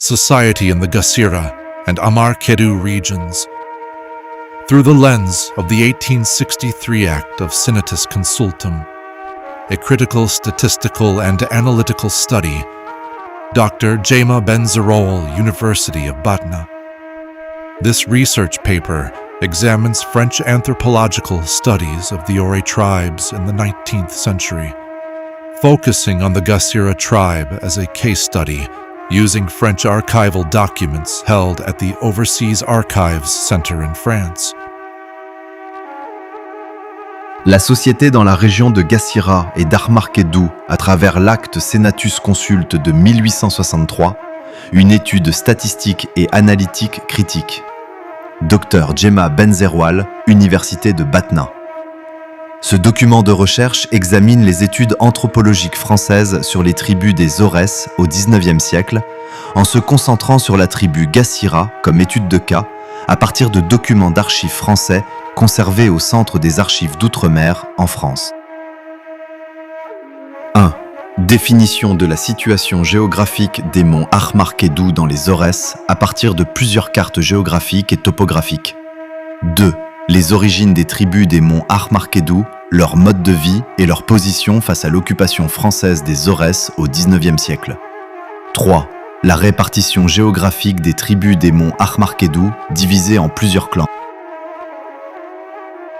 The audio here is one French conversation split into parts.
society in the Gasira and Amar Kedu regions. Through the lens of the 1863 Act of Senatus Consultum, a critical, statistical, and analytical study, Dr. Jema Benzerol, University of Batna. This research paper examines French anthropological studies of the Ore tribes in the 19th century, focusing on the Gasira tribe as a case study using French archival documents held at the Overseas Archives Center in France. La société dans la région de Gasira et d'Armarkedou à travers l'acte Senatus Consulte de 1863, une étude statistique et analytique critique. Dr Jema Benzerwal, Université de Batna. Ce document de recherche examine les études anthropologiques françaises sur les tribus des Aurès au XIXe siècle, en se concentrant sur la tribu Gasira comme étude de cas, à partir de documents d'archives français conservés au Centre des archives d'outre-mer en France. 1. Définition de la situation géographique des monts Armarkedou dans les Aurès à partir de plusieurs cartes géographiques et topographiques. 2. Les origines des tribus des monts Armarkedou, leur mode de vie et leur position face à l'occupation française des Aurès au XIXe siècle. 3. La répartition géographique des tribus des monts Armarkedou divisées en plusieurs clans.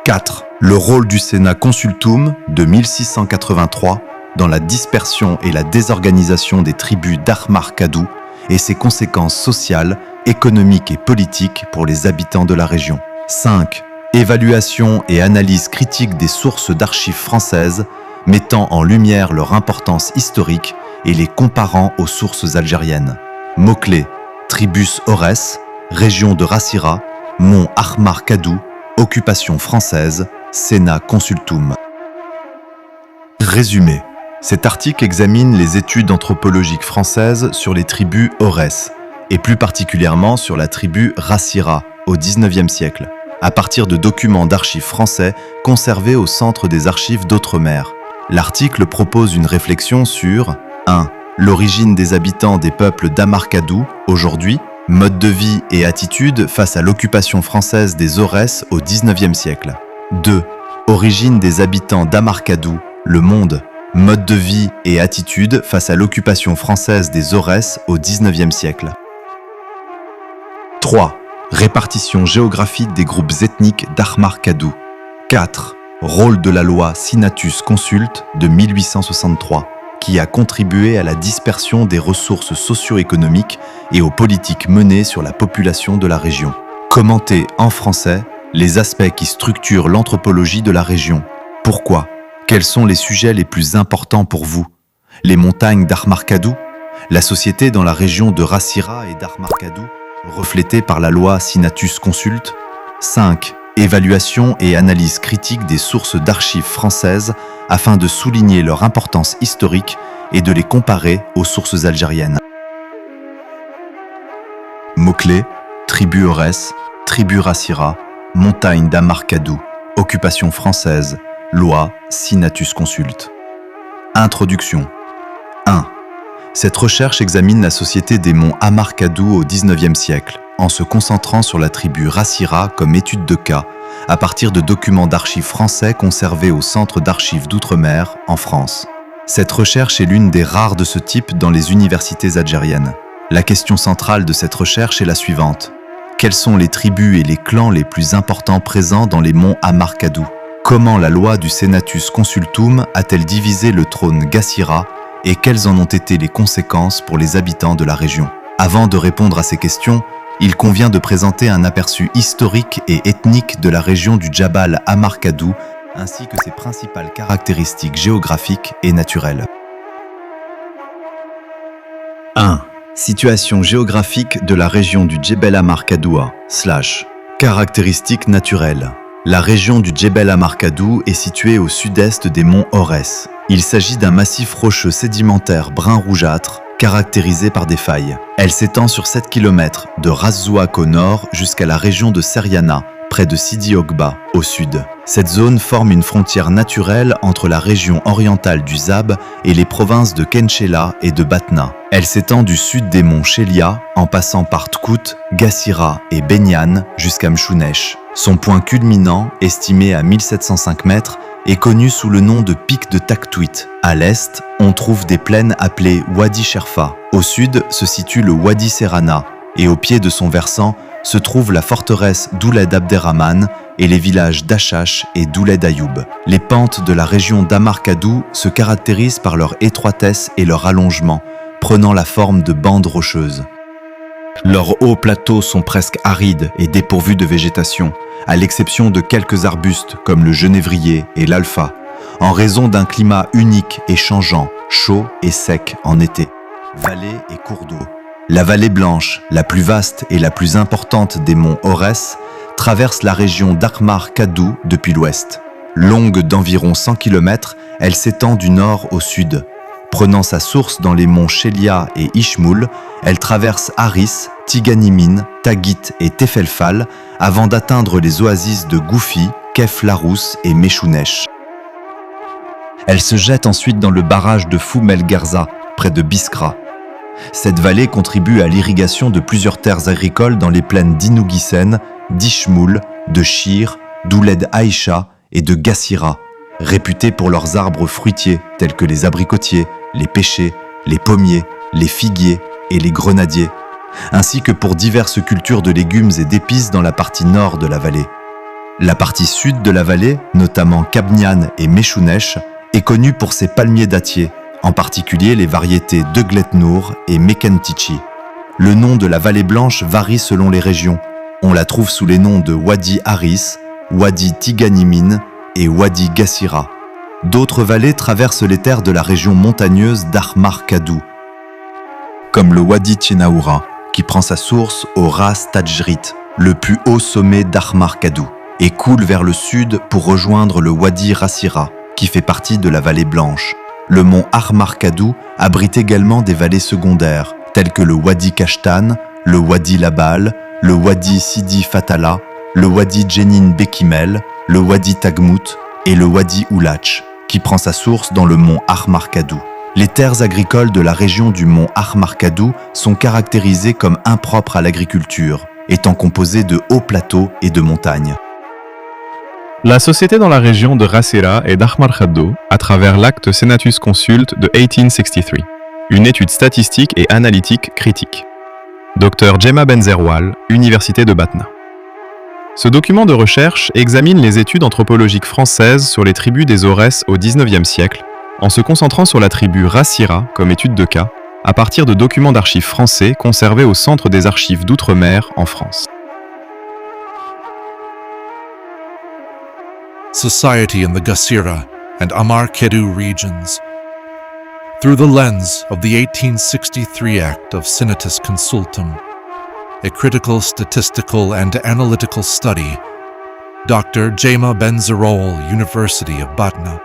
4. Le rôle du Sénat Consultum de 1683 dans la dispersion et la désorganisation des tribus d'Armarkedou et ses conséquences sociales, économiques et politiques pour les habitants de la région. 5. Évaluation et analyse critique des sources d'archives françaises mettant en lumière leur importance historique et les comparant aux sources algériennes. Mots-clés: Tribus Aurès, région de Rassira, mont Armarkedou, occupation française, Sénat Consultum. Résumé. Cet article examine les études anthropologiques françaises sur les tribus Aurès, et plus particulièrement sur la tribu Rassira au XIXe siècle, à partir de documents d'archives français conservés au Centre des archives d'outre-mer. L'article propose une réflexion sur 1. L'origine des habitants des peuples d'Armarkedou aujourd'hui, mode de vie et attitude face à l'occupation française des Aurès au XIXe siècle. 2. Origine des habitants d'Armarkedou, le monde, mode de vie et attitude face à l'occupation française des Aurès au XIXe siècle. 3. Répartition géographique des groupes ethniques d'Armarkedou. 4. Rôle de la loi Senatus Consulte de 1863, qui a contribué à la dispersion des ressources socio-économiques et aux politiques menées sur la population de la région. Commenter en français les aspects qui structurent l'anthropologie de la région. Pourquoi ? Quels sont les sujets les plus importants pour vous ? Les montagnes d'Armarkedou ? La société dans la région de Rassira et d'Armarkedou, reflétée par la loi Senatus Consulte ? 5. Évaluation et analyse critique des sources d'archives françaises afin de souligner leur importance historique et de les comparer aux sources algériennes. Mots-clés: tribu Aurès, tribu Rassira, montagne d'Armarkedou, occupation française, loi Senatus Consulte. Introduction. 1. Cette recherche examine la société des monts Armarkedou au XIXe siècle, en se concentrant sur la tribu Rassira comme étude de cas, à partir de documents d'archives français conservés au Centre d'archives d'outre-mer, en France. Cette recherche est l'une des rares de ce type dans les universités algériennes. La question centrale de cette recherche est la suivante. Quelles sont les tribus et les clans les plus importants présents dans les monts Armarkedou ? Comment la loi du Senatus Consultum a-t-elle divisé le trône Gasira et quelles en ont été les conséquences pour les habitants de la région ? Avant de répondre à ces questions, il convient de présenter un aperçu historique et ethnique de la région du Djabal Armarkedou ainsi que ses principales caractéristiques géographiques et naturelles. 1. Situation géographique de la région du Djebel Armarkedoua / caractéristiques naturelles. La région du Djebel Armarkedou est située au sud-est des monts Aurès. Il s'agit d'un massif rocheux sédimentaire brun rougeâtre caractérisée par des failles. Elle s'étend sur 7 km de Ras Zouak au nord jusqu'à la région de Seriana, près de Sidi Oghba, au sud. Cette zone forme une frontière naturelle entre la région orientale du Zab et les provinces de Kenchéla et de Batna. Elle s'étend du sud des monts Chélia, en passant par Tkout, Gassira et Benyan jusqu'à Mchounesh. Son point culminant, estimé à 1705 mètres, est connu sous le nom de pic de Taktouit. À l'est, on trouve des plaines appelées Wadi Sherfa. Au sud se situe le Wadi Serrana, et au pied de son versant se trouve la forteresse d'Ouled Abderrahman et les villages d'Achash et d'Ouled Ayoub. Les pentes de la région d'Amarkadou se caractérisent par leur étroitesse et leur allongement, prenant la forme de bandes rocheuses. Leurs hauts plateaux sont presque arides et dépourvus de végétation, à l'exception de quelques arbustes comme le genévrier et l'alpha, en raison d'un climat unique et changeant, chaud et sec en été. Vallées et cours d'eau. La vallée blanche, la plus vaste et la plus importante des monts Aurès, traverse la région d'Ahmar-Kadou depuis l'ouest. Longue d'environ 100 km, elle s'étend du nord au sud. Prenant sa source dans les monts Chélia et Ishmoul, elle traverse Haris, Tiganimine, Tagit et Tefelfal avant d'atteindre les oasis de Goufi, Kef Larousse et Mechounesh. Elle se jette ensuite dans le barrage de Foumel Gerza, près de Biskra. Cette vallée contribue à l'irrigation de plusieurs terres agricoles dans les plaines d'Inouguissen, d'Ishmoul, de Chir, d'Ouled Aïcha et de Gassira, réputées pour leurs arbres fruitiers tels que les abricotiers, les pêchers, les pommiers, les figuiers et les grenadiers, ainsi que pour diverses cultures de légumes et d'épices dans la partie nord de la vallée. La partie sud de la vallée, notamment Kabnian et Mechounesh, est connue pour ses palmiers dattiers, en particulier les variétés Deglet Nour et Mekentichi. Le nom de la vallée blanche varie selon les régions. On la trouve sous les noms de Wadi Haris, Wadi Tiganimine et Wadi Gassira. D'autres vallées traversent les terres de la région montagneuse d'Ahmar-Kadou, comme le Wadi Tchenaoura, qui prend sa source au Ras Tajrit, le plus haut sommet d'Ahmar-Kadou, et coule vers le sud pour rejoindre le Wadi Rassira, qui fait partie de la vallée blanche. Le mont Ahmar-Kadou abrite également des vallées secondaires, telles que le Wadi Kashtan, le Wadi Labal, le Wadi Sidi Fatala, le Wadi Jenin Bekimel, le Wadi Tagmout et le Wadi Oulach, qui prend sa source dans le mont Ahmar-Kadou. Les terres agricoles de la région du mont Ahmar-Kadou sont caractérisées comme impropres à l'agriculture, étant composées de hauts plateaux et de montagnes. La société dans la région de Rassira et d'Ahmar-Kadou à travers l'acte Senatus Consult de 1863, une étude statistique et analytique critique. Dr Jema Benzerwal, Université de Batna. Ce document de recherche examine les études anthropologiques françaises sur les tribus des Aurès au XIXe siècle, en se concentrant sur la tribu Rassira comme étude de cas, à partir de documents d'archives français conservés au Centre des archives d'outre-mer en France. Society in the Gassira and Amar-Kedou regions. Through the lens of the 1863 Act of Senatus Consultum, a critical statistical and analytical study, Dr. Jema Benzerwal, University of Batna.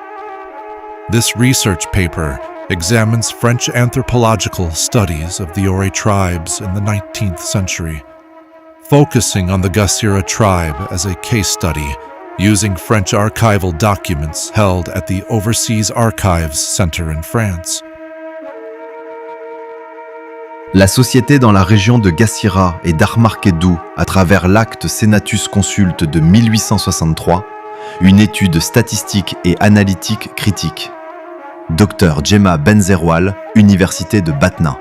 This research paper examines French anthropological studies of the Ore tribes in the 19th century, focusing on the Gassira tribe as a case study using French archival documents held at the Overseas Archives Center in France. La société dans la région de Gassira et d'Ahmar-Kedou à travers l'acte Senatus Consult de 1863, une étude statistique et analytique critique. Dr Jema Benzerwal, Université de Batna.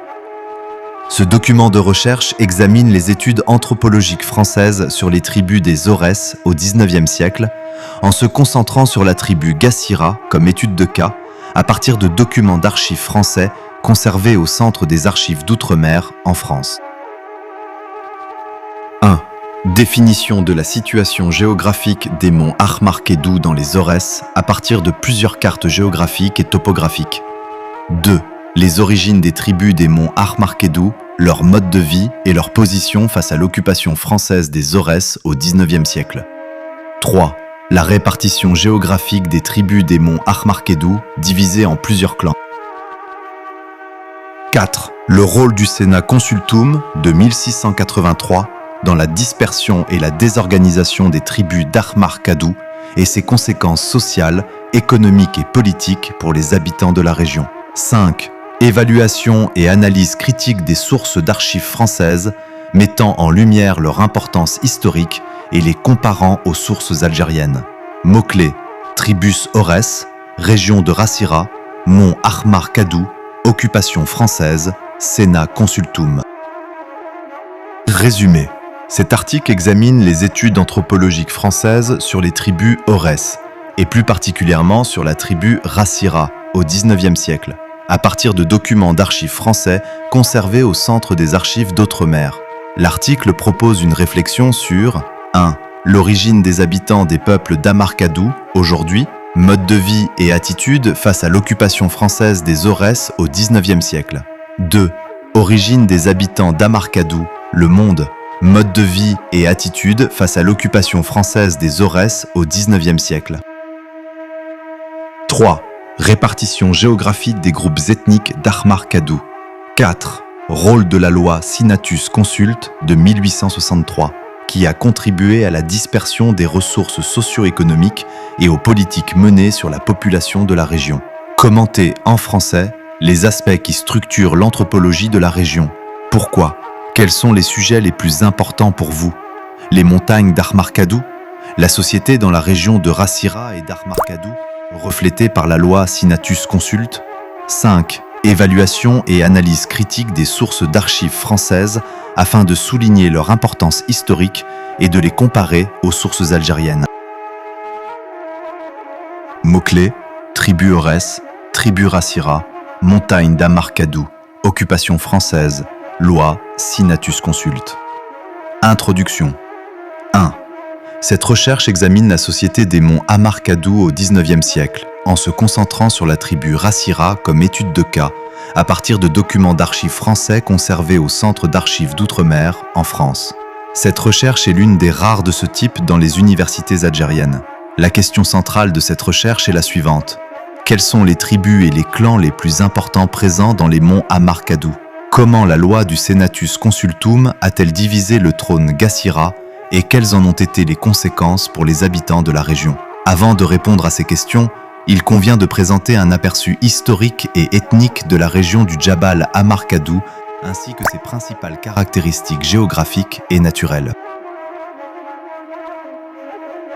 Ce document de recherche examine les études anthropologiques françaises sur les tribus des Aurès au XIXe siècle, en se concentrant sur la tribu Gassira comme étude de cas, à partir de documents d'archives français conservés au Centre des archives d'outre-mer en France. 1. Définition de la situation géographique des monts Ahmar-Kedou dans les Aurès à partir de plusieurs cartes géographiques et topographiques. 2. Les origines des tribus des monts Ahmar-Kedou, leur mode de vie et leur position face à l'occupation française des Aurès au XIXe siècle. 3. La répartition géographique des tribus des monts Ahmar-Kedou divisées en plusieurs clans. 4. Le rôle du Sénat Consultum de 1683 dans la dispersion et la désorganisation des tribus d'Ahmar Kadou et ses conséquences sociales, économiques et politiques pour les habitants de la région. 5. Évaluation et analyse critique des sources d'archives françaises, mettant en lumière leur importance historique et les comparant aux sources algériennes. Mots-clés: Tribus Aurès, région de Rassira, mont Ahmar Kadou, occupation française, Sénat Consultum. Résumé. Cet article examine les études anthropologiques françaises sur les tribus Aurès, et plus particulièrement sur la tribu Rassira au XIXe siècle, à partir de documents d'archives français conservés au Centre des archives d'Outremer. L'article propose une réflexion sur 1. L'origine des habitants des peuples d'Ahmar Kadou, aujourd'hui, mode de vie et attitude face à l'occupation française des Aurès au XIXe siècle. 2. Origine des habitants d'Ahmar Kadou, le monde, mode de vie et attitude face à l'occupation française des Aurès au XIXe siècle. 3. Répartition géographique des groupes ethniques d'Ahmar Kadou. 4. Rôle de la loi Sinatus Consulte de 1863, qui a contribué à la dispersion des ressources socio-économiques et aux politiques menées sur la population de la région. Commenter en français les aspects qui structurent l'anthropologie de la région. Pourquoi ? Quels sont les sujets les plus importants pour vous ? Les montagnes d'Ahmar Kadou ? La société dans la région de Rassira et d'Ahmar Kadou, reflétée par la loi Sinatus Consulte ? 5. Évaluation et analyse critique des sources d'archives françaises afin de souligner leur importance historique et de les comparer aux sources algériennes. Mots-clés: tribu Aurès, tribu Rassira, montagne d'Ahmar Kadou, occupation française, loi Sinatus Consulte. Introduction. 1. Cette recherche examine la société des monts Ahmar Kadou au XIXe siècle, en se concentrant sur la tribu Rassira comme étude de cas, à partir de documents d'archives français conservés au Centre d'archives d'Outremer, en France. Cette recherche est l'une des rares de ce type dans les universités algériennes. La question centrale de cette recherche est la suivante. Quelles sont les tribus et les clans les plus importants présents dans les monts Ahmar Kadou ? Comment la loi du Senatus Consultum a-t-elle divisé le trône Gassira et quelles en ont été les conséquences pour les habitants de la région ? Avant de répondre à ces questions, il convient de présenter un aperçu historique et ethnique de la région du Djabal Ahmar Kadou ainsi que ses principales caractéristiques géographiques et naturelles.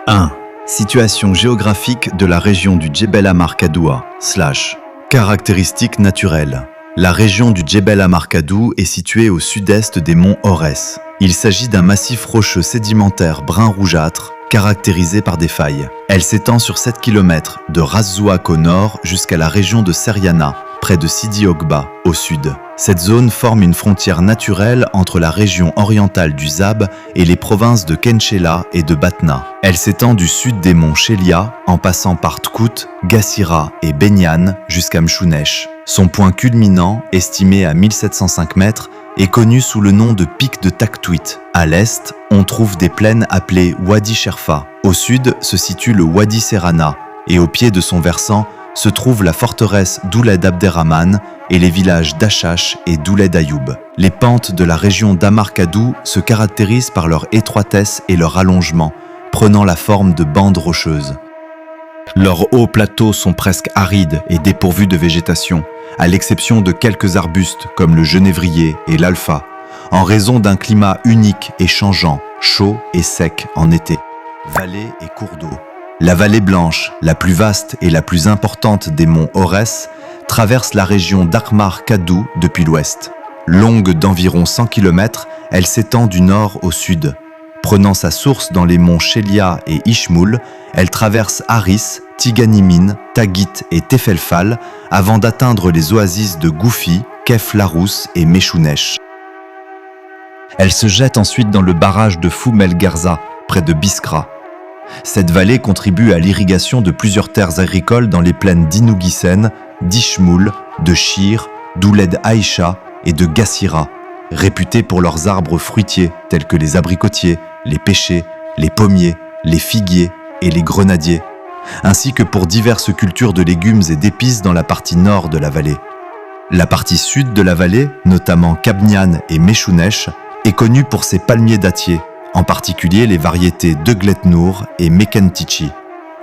1. Situation géographique de la région du Djebel Ahmar Kadoua / Caractéristiques naturelles. La région du Djebel Ahmar Kadou est située au sud-est des monts Aurès. Il s'agit d'un massif rocheux sédimentaire brun rougeâtre, caractérisé par des failles. Elle s'étend sur 7 km de Ras Zouak au nord jusqu'à la région de Seriana, près de Sidi Oghba, au sud. Cette zone forme une frontière naturelle entre la région orientale du Zab et les provinces de Kenchela et de Batna. Elle s'étend du sud des monts Chelia, en passant par Tkout, Gassira et Benyan jusqu'à Mchounesh. Son point culminant, estimé à 1705 mètres, est connu sous le nom de pic de Taktouit. À l'est, on trouve des plaines appelées Wadi Sherfa. Au sud se situe le Wadi Serrana, et au pied de son versant se trouve la forteresse d'Ouled Abderrahman et les villages d'Achash et d'Ouled Ayoub. Les pentes de la région d'Ahmar Kadou se caractérisent par leur étroitesse et leur allongement, prenant la forme de bandes rocheuses. Leurs hauts plateaux sont presque arides et dépourvus de végétation, à l'exception de quelques arbustes comme le genévrier et l'alpha, en raison d'un climat unique et changeant, chaud et sec en été. Vallées et cours d'eau. La vallée blanche, la plus vaste et la plus importante des monts Aurès, traverse la région d'Ahmar Kadou depuis l'ouest. Longue d'environ 100 km, elle s'étend du nord au sud. Prenant sa source dans les monts Chelia et Ishmoul, elle traverse Haris, Tiganimine, Tagit et Tefelfal avant d'atteindre les oasis de Goufi, Kef Larous et Mechounesh. Elle se jette ensuite dans le barrage de Foum El Gerza, près de Biskra. Cette vallée contribue à l'irrigation de plusieurs terres agricoles dans les plaines d'Inouguissen, d'Ishmoul, de Shir, d'Ouled Aïcha et de Gassira, réputées pour leurs arbres fruitiers tels que les abricotiers, les pêchers, les pommiers, les figuiers et les grenadiers, ainsi que pour diverses cultures de légumes et d'épices dans la partie nord de la vallée. La partie sud de la vallée, notamment Kabnian et Mechounesh, est connu pour ses palmiers dattiers, en particulier les variétés Deglet-Nour et Mekentichi.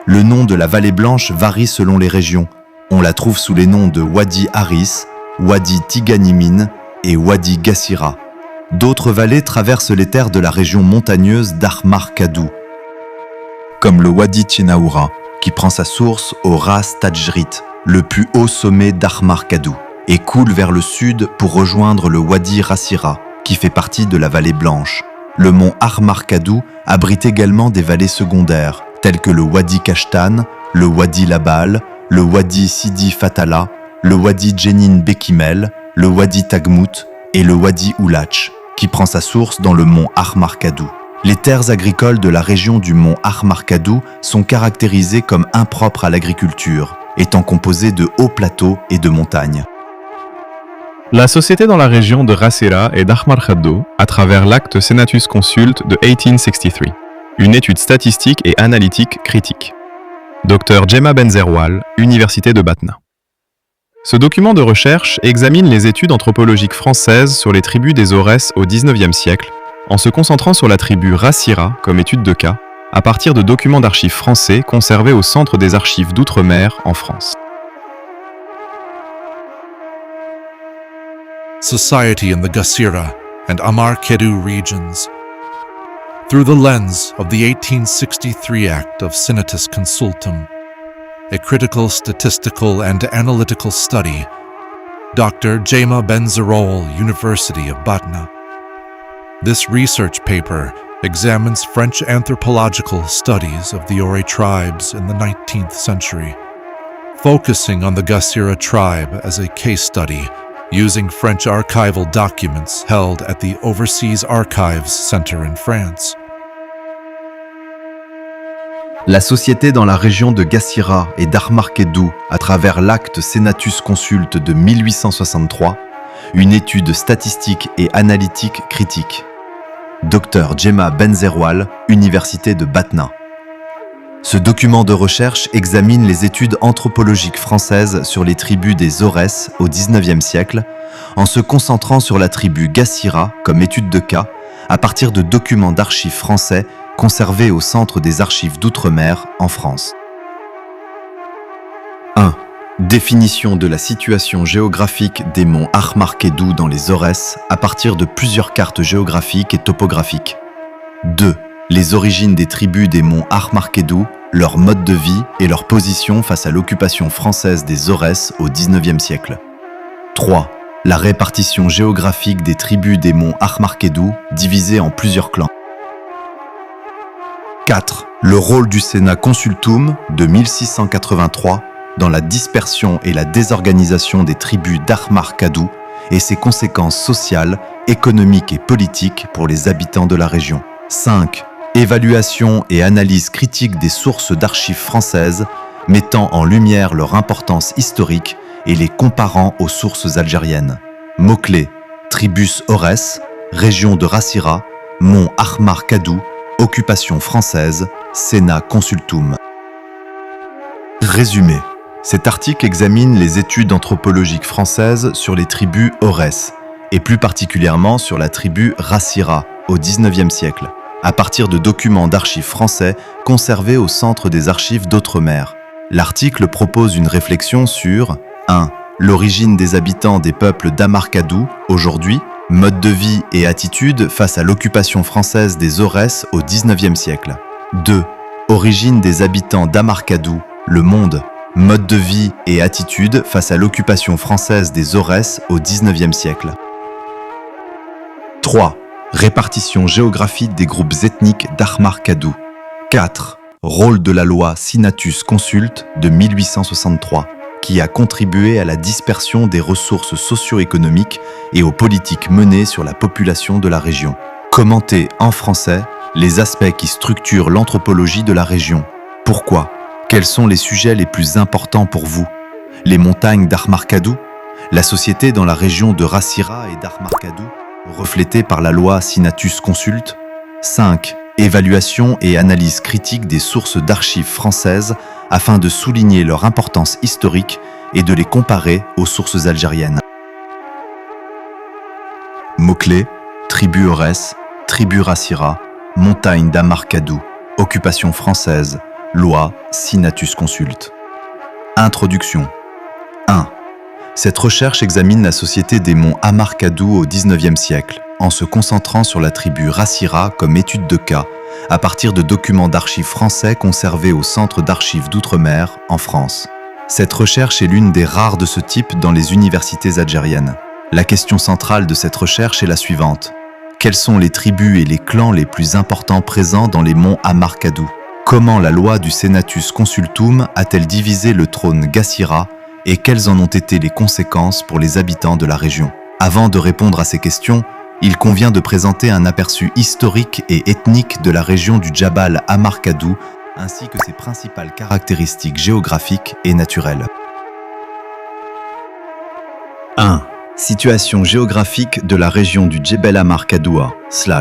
Le nom de la vallée blanche varie selon les régions. On la trouve sous les noms de Wadi Haris, Wadi Tiganimin et Wadi Gassira. D'autres vallées traversent les terres de la région montagneuse d'Ahmar Kadou, comme le Wadi Tchenaoura, qui prend sa source au Ras Tajrit, le plus haut sommet d'Ahmar Kadou, et coule vers le sud pour rejoindre le Wadi Rassira, qui fait partie de la vallée blanche. Le mont Ahmar Kadou abrite également des vallées secondaires, telles que le Wadi Kashtan, le Wadi Labal, le Wadi Sidi Fatala, le Wadi Jenin Bekimel, le Wadi Tagmout et le Wadi Oulach, qui prend sa source dans le mont Ahmar Kadou. Les terres agricoles de la région du mont Ahmar Kadou sont caractérisées comme impropres à l'agriculture, étant composées de hauts plateaux et de montagnes. La société dans la région de Rasera et d'Ahmar Khaddo à travers l'acte Senatus Consult de 1863, une étude statistique et analytique critique. Dr Jemma Benzerwal, Université de Batna. Ce document de recherche examine les études anthropologiques françaises sur les tribus des Aurès au XIXe siècle, en se concentrant sur la tribu Rassira comme étude de cas, à partir de documents d'archives français conservés au Centre des archives d'outre-mer en France. Society in the Gassira and Amar Kedu regions. Through the lens of the 1863 Act of Senatus Consultum, a critical statistical and analytical study, Dr. Jemma Benzerwal, University of Batna. This research paper examines French anthropological studies of the Ore tribes in the 19th century, focusing on the Gassira tribe as a case study using French archival documents held at the Overseas Archives Center in France. La société dans la région de Gassira et d'Ahmar Kedou à travers l'acte Senatus Consult de 1863, une étude statistique et analytique critique. Dr Jemma Benzerwal, Université de Batna. Ce document de recherche examine les études anthropologiques françaises sur les tribus des Aurès au XIXe siècle, en se concentrant sur la tribu Gassira comme étude de cas, à partir de documents d'archives français conservés au Centre des archives d'outre-mer en France. 1. Définition de la situation géographique des monts Ahmar Kedou dans les Aurès à partir de plusieurs cartes géographiques et topographiques. 2. Les origines des tribus des monts Ahmar Kedou, leur mode de vie et leur position face à l'occupation française des Aurès au XIXe siècle. 3. La répartition géographique des tribus des monts Ahmar Kedou divisées en plusieurs clans. 4. Le rôle du Sénat Consultum de 1683 dans la dispersion et la désorganisation des tribus d'Ahmar Kadou et ses conséquences sociales, économiques et politiques pour les habitants de la région. 5. Évaluation et analyse critique des sources d'archives françaises mettant en lumière leur importance historique et les comparant aux sources algériennes. Mots-clés: Tribus Aurès, région de Rassira, mont Ahmar Kadou, occupation française, Sénat Consultum. Résumé. Cet article examine les études anthropologiques françaises sur les tribus Aurès, et plus particulièrement sur la tribu Rassira au XIXe siècle, à partir de documents d'archives français conservés au Centre des archives d'outre-mer. L'article propose une réflexion sur 1. L'origine des habitants des peuples d'Ahmar Kadou, aujourd'hui, mode de vie et attitude face à l'occupation française des Aurès au XIXe siècle. 2. Origine des habitants d'Ahmar Kadou, le monde, mode de vie et attitude face à l'occupation française des Aurès au XIXe siècle. 3. Répartition géographique des groupes ethniques d'Ahmar Kadou. 4. Rôle de la loi Senatus Consult de 1863, qui a contribué à la dispersion des ressources socio-économiques et aux politiques menées sur la population de la région. Commenter en français les aspects qui structurent l'anthropologie de la région. Pourquoi ? Quels sont les sujets les plus importants pour vous ? Les montagnes d'Ahmar Kadou ? La société dans la région de Rassira et d'Ahmar Kadou, reflétée par la loi Senatus Consult ? 5. Évaluation et analyse critique des sources d'archives françaises afin de souligner leur importance historique et de les comparer aux sources algériennes. Mots-clés: tribu Aurès, tribu Rassira, montagne d'Amarkadou, occupation française, loi, Sinatus consulte. Introduction. 1. Cette recherche examine la société des monts Amarkadou au XIXe siècle, en se concentrant sur la tribu Rassira comme étude de cas, à partir de documents d'archives français conservés au Centre d'archives d'outre-mer, en France. Cette recherche est l'une des rares de ce type dans les universités algériennes. La question centrale de cette recherche est la suivante. Quelles sont les tribus et les clans les plus importants présents dans les monts Amarkadou? Comment la loi du Senatus Consultum a-t-elle divisé le trône Gassira et quelles en ont été les conséquences pour les habitants de la région? Avant de répondre à ces questions, il convient de présenter un aperçu historique et ethnique de la région du Djabal Amarkadou ainsi que ses principales caractéristiques géographiques et naturelles. 1. Situation géographique de la région du Djebel Amarkadoua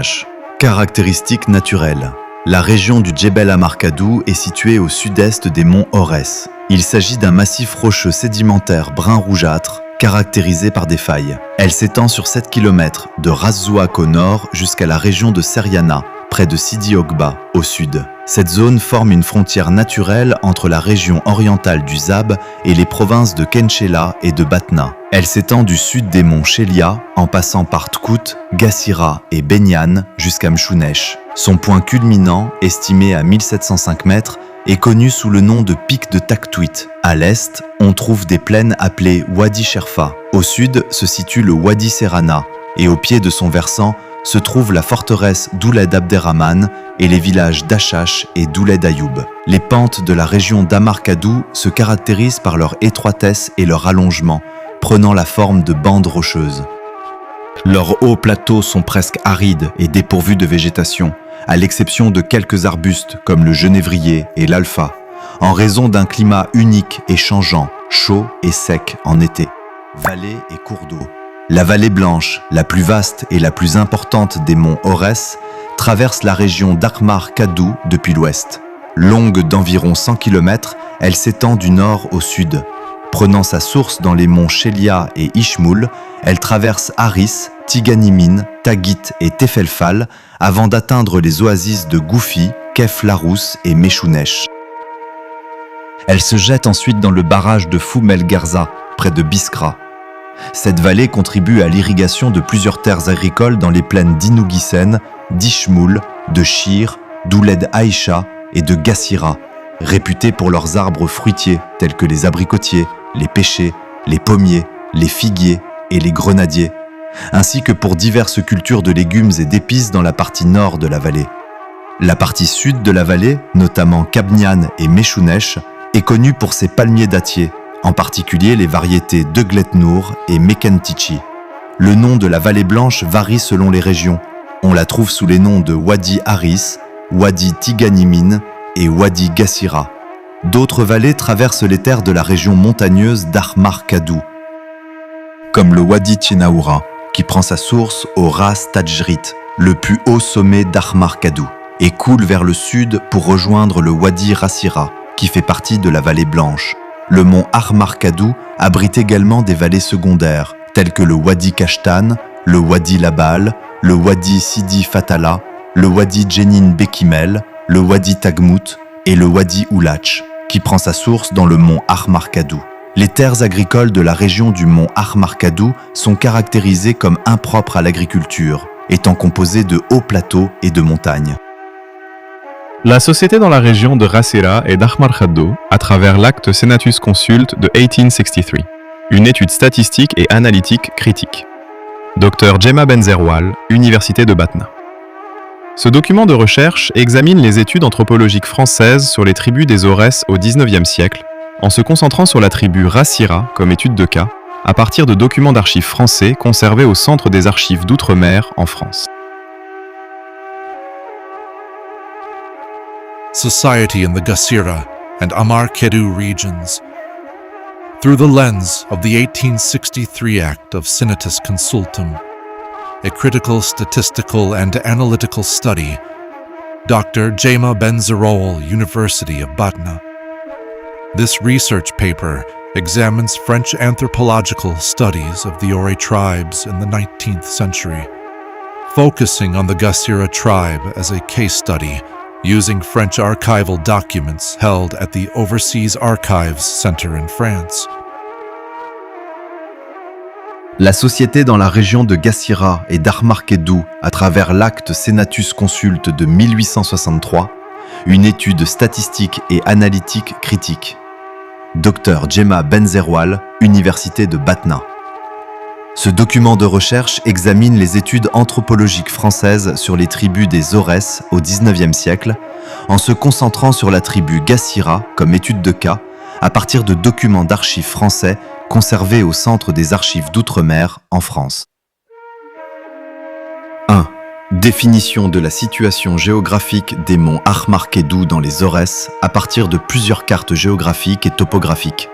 / caractéristiques naturelles. La région du Djebel Amarkadou est située au sud-est des monts Aurès. Il s'agit d'un massif rocheux sédimentaire brun rougeâtre, caractérisé par des failles. Elle s'étend sur 7 km de Ras Zouak au nord jusqu'à la région de Seriana, près de Sidi Oghba, au sud. Cette zone forme une frontière naturelle entre la région orientale du Zab et les provinces de Kenchéla et de Batna. Elle s'étend du sud des monts Chélia, en passant par Tkout, Gassira et Benyan jusqu'à Mchounesh. Son point culminant, estimé à 1705 mètres, est connu sous le nom de pic de Taktouit. À l'est, on trouve des plaines appelées Wadi Sherfa. Au sud se situe le Wadi Serrana, et au pied de son versant se trouve la forteresse d'Ouled Abderrahman et les villages d'Achash et d'Ouled Ayoub. Les pentes de la région d'Amarkadou se caractérisent par leur étroitesse et leur allongement, prenant la forme de bandes rocheuses. Leurs hauts plateaux sont presque arides et dépourvus de végétation, à l'exception de quelques arbustes comme le genévrier et l'alpha, en raison d'un climat unique et changeant, chaud et sec en été. Vallées et cours d'eau. La vallée Blanche, la plus vaste et la plus importante des monts Aurès, traverse la région d'Amarkadou depuis l'ouest. Longue d'environ 100 km, elle s'étend du nord au sud. Prenant sa source dans les monts Chélia et Ishmoul, elle traverse Haris, Tiganimine, Tagit et Tefelfal avant d'atteindre les oasis de Goufi, Kef Larous et Mechounesh. Elle se jette ensuite dans le barrage de Foum El Gerza, près de Biskra. Cette vallée contribue à l'irrigation de plusieurs terres agricoles dans les plaines d'Inouguissène, d'Ishmoul, de Shir, d'Ouled Aïcha et de Gassira, réputées pour leurs arbres fruitiers tels que les abricotiers, les pêchers, les pommiers, les figuiers et les grenadiers, ainsi que pour diverses cultures de légumes et d'épices dans la partie nord de la vallée. La partie sud de la vallée, notamment Kabnian et Mechounesh, est connue pour ses palmiers dattiers, en particulier les variétés Deglet-Nour et Mekentichi. Le nom de la vallée blanche varie selon les régions. On la trouve sous les noms de Wadi Haris, Wadi Tiganimine et Wadi Gassira. D'autres vallées traversent les terres de la région montagneuse d'Amarkadou, comme le Wadi Tchenaoura, qui prend sa source au Ras Tajrit, le plus haut sommet d'Amarkadou, et coule vers le sud pour rejoindre le Wadi Rassira, qui fait partie de la vallée blanche. Le mont Amarkadou abrite également des vallées secondaires, telles que le Wadi Kashtan, le Wadi Labal, le Wadi Sidi Fatala, le Wadi Jenin Bekimel, le Wadi Tagmout et le Wadi Oulach, qui prend sa source dans le mont Amarkadou. Les terres agricoles de la région du mont Amarkadou sont caractérisées comme impropres à l'agriculture, étant composées de hauts plateaux et de montagnes. La société dans la région de Rassira et d'Amarkadou à travers l'acte Senatus Consult de 1863, une étude statistique et analytique critique. Dr Djema Benzerwal, Université de Batna. Ce document de recherche examine les études anthropologiques françaises sur les tribus des Aurès au XIXe siècle, en se concentrant sur la tribu Rassira comme étude de cas, à partir de documents d'archives français conservés au Centre des archives d'outre-mer en France. Society in the Gassira and Amarkadou regions. Through the lens of the 1863 Act of Senatus Consultum, a critical statistical and analytical study, Dr. Djema Benzerwal, University of Batna. This research paper examines French anthropological studies of the Ore tribes in the 19th century, focusing on the Gassira tribe as a case study using French archival documents held at the Overseas Archives Center in France. La société dans la région de Gassira et d'Armarkedou à travers l'acte Senatus Consulte de 1863, une étude statistique et analytique critique. Dr Djema Benzeroual, Université de Batna. Ce document de recherche examine les études anthropologiques françaises sur les tribus des Aurès au XIXe siècle, en se concentrant sur la tribu Gassira comme étude de cas, à partir de documents d'archives français conservés au Centre des archives d'outre-mer en France. 1. Définition de la situation géographique des monts Armarkedou dans les Aurès à partir de plusieurs cartes géographiques et topographiques.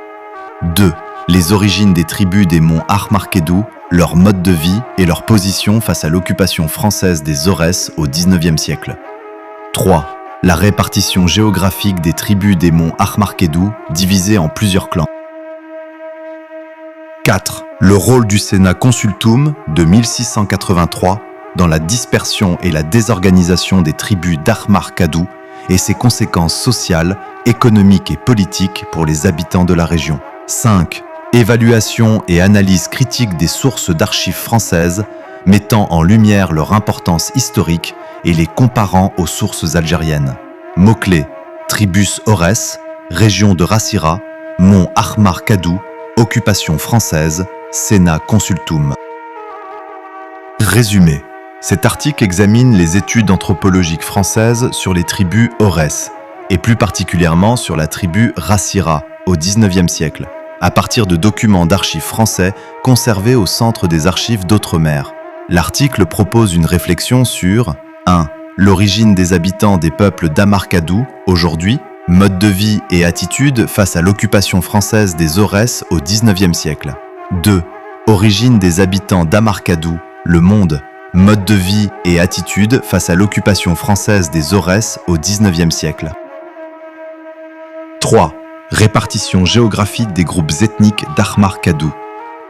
2. Les origines des tribus des monts Armarkedou, leur mode de vie et leur position face à l'occupation française des Aurès au XIXe siècle. 3. La répartition géographique des tribus des monts Armarkedou divisées en plusieurs clans. 4. Le rôle du Sénat Consultum de 1683 dans la dispersion et la désorganisation des tribus d'Armarkedou et ses conséquences sociales, économiques et politiques pour les habitants de la région. 5. Évaluation et analyse critique des sources d'archives françaises mettant en lumière leur importance historique et les comparant aux sources algériennes. Mots-clés: Tribus Aurès, région de Rassira, mont Armarkedou, occupation française, Sénat Consultum. Résumé. Cet article examine les études anthropologiques françaises sur les tribus Aurès, et plus particulièrement sur la tribu Rassira au XIXe siècle, à partir de documents d'archives français conservés au Centre des archives d'outre-mer. L'article propose une réflexion sur 1. L'origine des habitants des peuples d'Armarkedou aujourd'hui, mode de vie et attitude face à l'occupation française des Aurès au XIXe siècle. 2. Origine des habitants d'Armarkedou, le monde, mode de vie et attitude face à l'occupation française des Aurès au XIXe siècle. 3. Répartition géographique des groupes ethniques d'Armarkedou.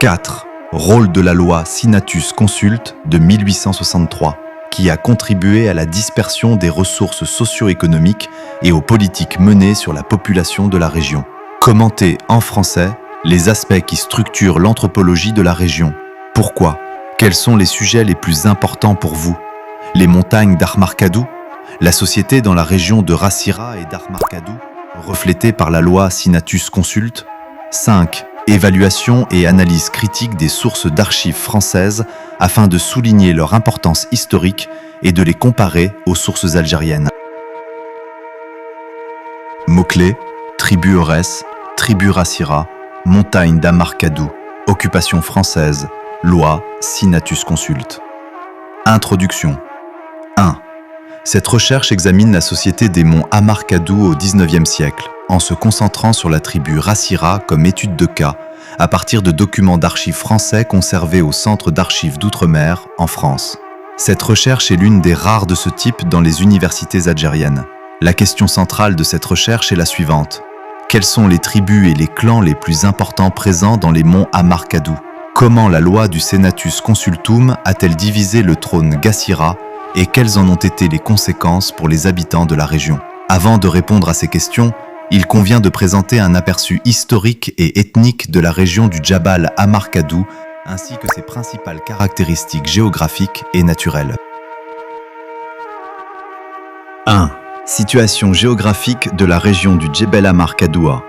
4. Rôle de la loi Senatus Consulte de 1863, qui a contribué à la dispersion des ressources socio-économiques et aux politiques menées sur la population de la région. Commenter en français les aspects qui structurent l'anthropologie de la région. Pourquoi ? Quels sont les sujets les plus importants pour vous ? Les montagnes d'Armarkedou ? La société dans la région de Rassira et d'Armarkedou, reflétée par la loi Senatus Consulte ? 5. Évaluation et analyse critique des sources d'archives françaises afin de souligner leur importance historique et de les comparer aux sources algériennes. Mots-clés: tribu Aurès, tribu Rassira, montagne d'Armarkedou, occupation française, loi Senatus Consulte. Introduction. 1. Cette recherche examine la société des monts Armarkedou au XIXe siècle, en se concentrant sur la tribu Rassira comme étude de cas, à partir de documents d'archives français conservés au Centre d'archives d'outre-mer, en France. Cette recherche est l'une des rares de ce type dans les universités algériennes. La question centrale de cette recherche est la suivante. Quelles sont les tribus et les clans les plus importants présents dans les monts Armarkedou ? Comment la loi du Senatus Consultum a-t-elle divisé le trône Gassira et quelles en ont été les conséquences pour les habitants de la région ? Avant de répondre à ces questions, il convient de présenter un aperçu historique et ethnique de la région du Djabal Armarkedou ainsi que ses principales caractéristiques géographiques et naturelles. 1. Situation géographique de la région du Djebel Armarkedoua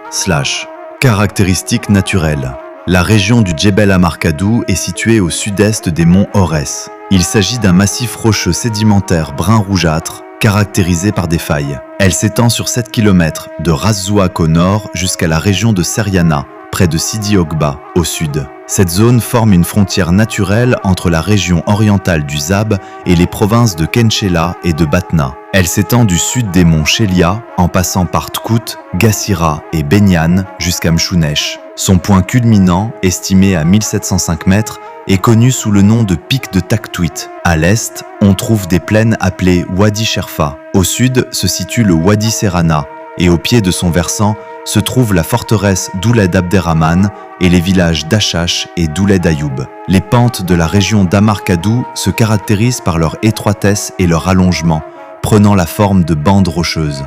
/ caractéristiques naturelles. La région du Djebel Armarkedou est située au sud-est des monts Aurès. Il s'agit d'un massif rocheux sédimentaire brun rougeâtre, caractérisé par des failles. Elle s'étend sur 7 km de Ras Zouak au nord jusqu'à la région de Seriana, près de Sidi Oghba, au sud. Cette zone forme une frontière naturelle entre la région orientale du Zab et les provinces de Kenchela et de Batna. Elle s'étend du sud des monts Chelia, en passant par Tkout, Gassira et Benyan jusqu'à Mchounesh. Son point culminant, estimé à 1705 mètres, est connu sous le nom de pic de Taktouit. À l'est, on trouve des plaines appelées Wadi Sherfa. Au sud se situe le Wadi Serrana et au pied de son versant, se trouve la forteresse d'Ouled Abderrahman et les villages d'Achash et d'Ouled Ayoub. Les pentes de la région d'Amar-Kadou se caractérisent par leur étroitesse et leur allongement, prenant la forme de bandes rocheuses.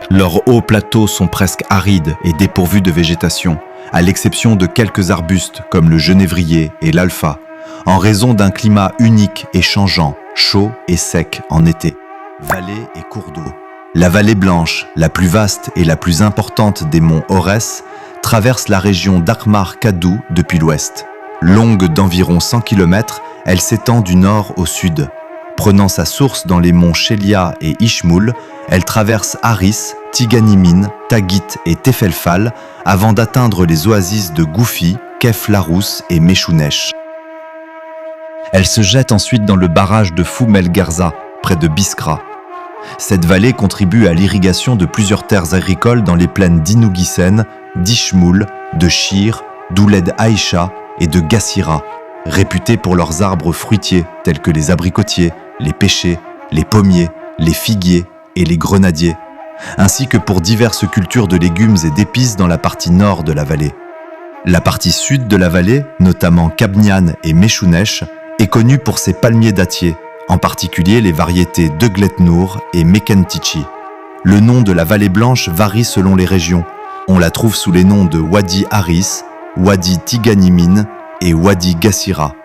Leurs hauts plateaux sont presque arides et dépourvus de végétation, à l'exception de quelques arbustes comme le genévrier et l'alpha, en raison d'un climat unique et changeant, chaud et sec en été. Vallées et cours d'eau. La vallée blanche, la plus vaste et la plus importante des monts Aurès, traverse la région d'Ahmar-Kadou depuis l'ouest. Longue d'environ 100 km, elle s'étend du nord au sud. Prenant sa source dans les monts Chélia et Ishmoul, elle traverse Haris, Tiganimine, Tagit et Tefelfal avant d'atteindre les oasis de Goufi, Kef Larous et Meshounesh. Elle se jette ensuite dans le barrage de Foumel Gerza, près de Biskra. Cette vallée contribue à l'irrigation de plusieurs terres agricoles dans les plaines d'Inouguissen, d'Ishmoul, de Shir, d'Ouled Aïcha et de Gassira, réputées pour leurs arbres fruitiers tels que les abricotiers, les pêchers, les pommiers, les figuiers et les grenadiers, ainsi que pour diverses cultures de légumes et d'épices dans la partie nord de la vallée. La partie sud de la vallée, notamment Kabnian et Meshounesh, est connue pour ses palmiers dattiers, en particulier les variétés Deglet Nour et Mekentichi. Le nom de la vallée blanche varie selon les régions. On la trouve sous les noms de Wadi Haris, Wadi Tiganimine et Wadi Gassira.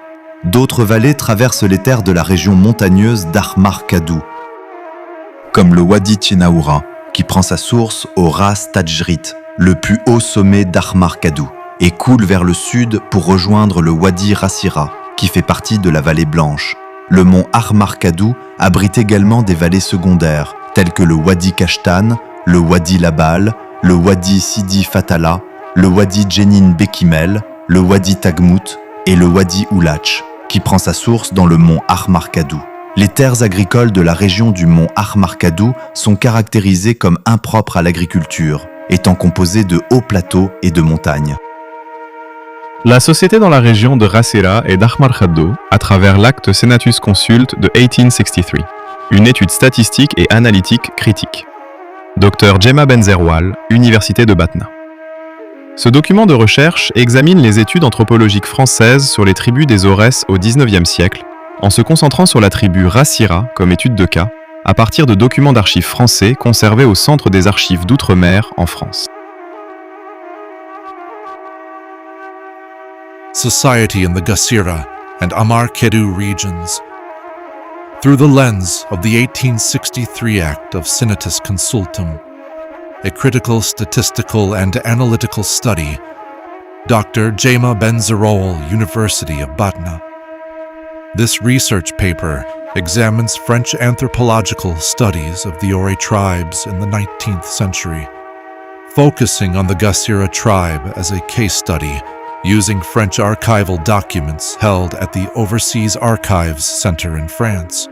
D'autres vallées traversent les terres de la région montagneuse d'Ahmar-Kadou, comme le Wadi Tchenaoura, qui prend sa source au Ras Tajrit, le plus haut sommet d'Ahmar-Kadou, et coule vers le sud pour rejoindre le Wadi Rassira, qui fait partie de la vallée blanche. Le mont Ahmar-Kadou abrite également des vallées secondaires, telles que le Wadi Kashtan, le Wadi Labal, le Wadi Sidi Fatala, le Wadi Jenin Bekimel, le Wadi Tagmout et le Wadi Oulach, qui prend sa source dans le mont Ahmar-Kadou. Les terres agricoles de la région du mont Ahmar-Kadou sont caractérisées comme impropres à l'agriculture, étant composées de hauts plateaux et de montagnes. La société dans la région de Rasera et d'Ahmar-Kadou à travers l'acte Senatus Consult de 1863, une étude statistique et analytique critique. Dr Jemma Benzerwal, Université de Batna. Ce document de recherche examine les études anthropologiques françaises sur les tribus des Aurès au XIXe siècle, en se concentrant sur la tribu Rassira comme étude de cas, à partir de documents d'archives français conservés au Centre des archives d'outre-mer en France. Society in the Gassira and Amar-Kedou regions. Through the lens of the 1863 Act of Senatus Consultum, a critical statistical and analytical study, Dr. Jemma Benzerwal, University of Batna. This research paper examines French anthropological studies of the Ore tribes in the 19th century, focusing on the Gassira tribe as a case study using French archival documents held at the Overseas Archives Center in France.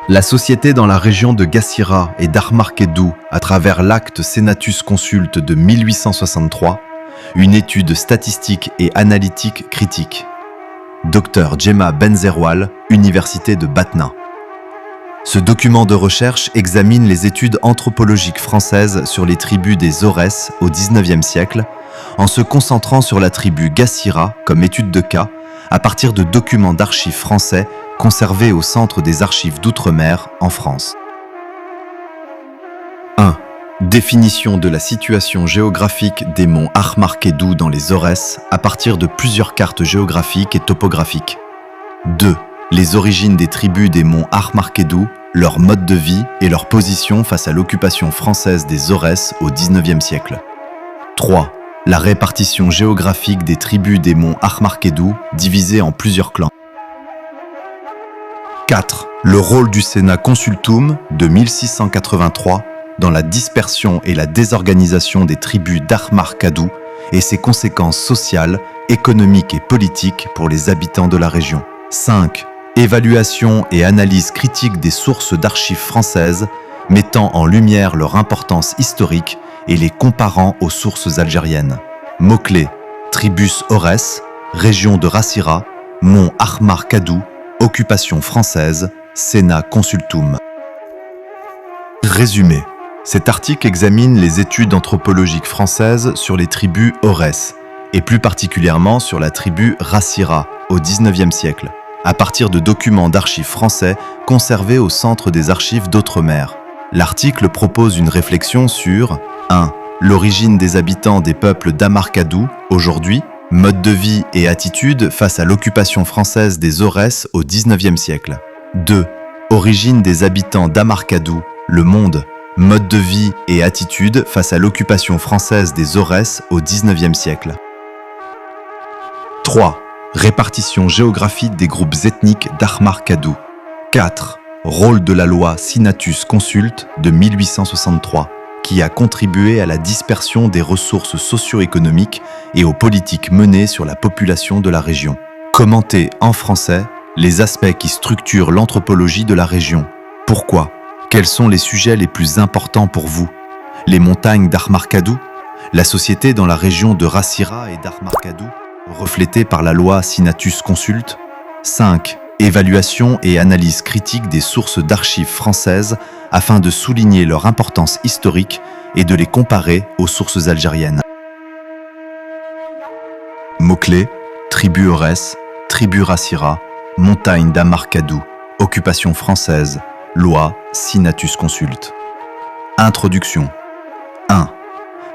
La société dans la région de Gassira et d'Ahmar-Kedou à travers l'acte Senatus Consult de 1863, une étude statistique et analytique critique. Dr Jemma Benzerwal, Université de Batna. Ce document de recherche examine les études anthropologiques françaises sur les tribus des Aurès au XIXe siècle, en se concentrant sur la tribu Gassira comme étude de cas, à partir de documents d'archives français conservés au Centre des archives d'outre-mer en France. 1. Définition de la situation géographique des monts Ahmar-Kedou dans les Aurès à partir de plusieurs cartes géographiques et topographiques. 2. Les origines des tribus des monts Ahmar-Kedou, leur mode de vie et leur position face à l'occupation française des Aurès au XIXe siècle. 3. La répartition géographique des tribus des monts Ahmar-Kedou divisées en plusieurs clans. 4. Le rôle du Sénat Consultum de 1683 dans la dispersion et la désorganisation des tribus d'Ahmar-Kadou et ses conséquences sociales, économiques et politiques pour les habitants de la région. 5. Évaluation et analyse critique des sources d'archives françaises mettant en lumière leur importance historique et les comparant aux sources algériennes. Mots-clés: Tribus Aurès, région de Rassira, mont Ahmar-Kadou, occupation française, Sénat Consultum. Résumé. Cet article examine les études anthropologiques françaises sur les tribus Aurès, et plus particulièrement sur la tribu Rassira au XIXe siècle, à partir de documents d'archives français conservés au Centre des archives d'Outremer. L'article propose une réflexion sur 1. L'origine des habitants des peuples d'Amarkadou, aujourd'hui, mode de vie et attitude face à l'occupation française des Aurès au XIXe siècle. 2. Origine des habitants d'Amarkadou, le monde, mode de vie et attitude face à l'occupation française des Aurès au XIXe siècle. 3. Répartition géographique des groupes ethniques d'Amarkadou. 4. Rôle de la loi Sinatus Consulte de 1863, qui a contribué à la dispersion des ressources socio-économiques et aux politiques menées sur la population de la région. Commenter en français les aspects qui structurent l'anthropologie de la région. Pourquoi ? Quels sont les sujets les plus importants pour vous ? Les montagnes d'Amarkadou ? La société dans la région de Rassira et d'Amarkadou, reflétée par la loi Sinatus Consulte ? 5. Évaluation et analyse critique des sources d'archives françaises afin de souligner leur importance historique et de les comparer aux sources algériennes. Mots-clés : tribu Aurès, tribu Rassira, montagne d'Amarkadou, occupation française, loi Sinatus Consulte. Introduction. 1.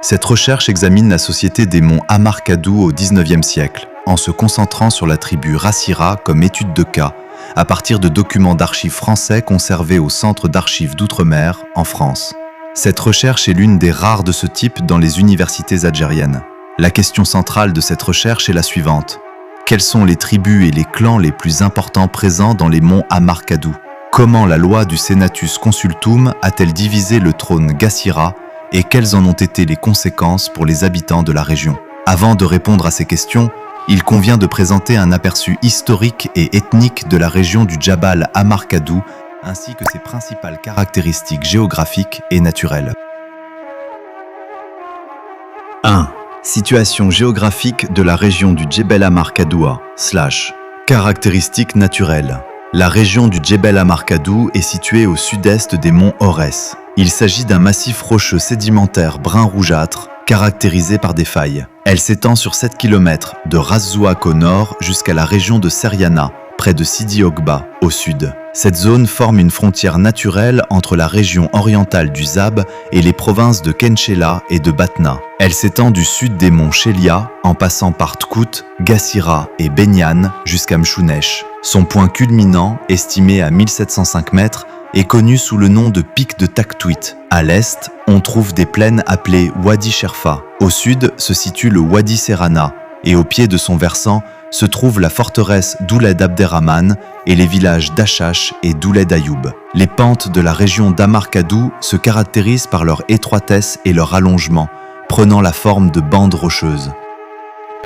Cette recherche examine la société des monts Amarkadou au XIXe siècle, en se concentrant sur la tribu Rassira comme étude de cas, à partir de documents d'archives français conservés au Centre d'archives d'Outremer, en France. Cette recherche est l'une des rares de ce type dans les universités algériennes. La question centrale de cette recherche est la suivante. Quelles sont les tribus et les clans les plus importants présents dans les monts Amarkadou ? Comment la loi du Senatus Consultum a-t-elle divisé le trône Gassira et quelles en ont été les conséquences pour les habitants de la région ? Avant de répondre à ces questions, il convient de présenter un aperçu historique et ethnique de la région du Djabal Amarkadou ainsi que ses principales caractéristiques géographiques et naturelles. 1. Situation géographique de la région du Djebel Amarkadoua / caractéristiques naturelles. La région du Djebel Amarkadou est située au sud-est des monts Aurès. Il s'agit d'un massif rocheux sédimentaire brun rougeâtre, caractérisé par des failles. Elle s'étend sur 7 km de Ras Zouak au nord jusqu'à la région de Seriana, près de Sidi Oghba, au sud. Cette zone forme une frontière naturelle entre la région orientale du Zab et les provinces de Kenchela et de Batna. Elle s'étend du sud des monts Chelia, en passant par Tkout, Gassira et Benyan jusqu'à Mchounesh. Son point culminant, estimé à 1705 mètres, est connu sous le nom de pic de Taktouit. À l'est, on trouve des plaines appelées Wadi Sherfa. Au sud se situe le Wadi Serrana, et au pied de son versant se trouve la forteresse d'Ouled Abderrahman et les villages d'Achash et d'Ouled Ayoub. Les pentes de la région d'Amarkadou se caractérisent par leur étroitesse et leur allongement, prenant la forme de bandes rocheuses.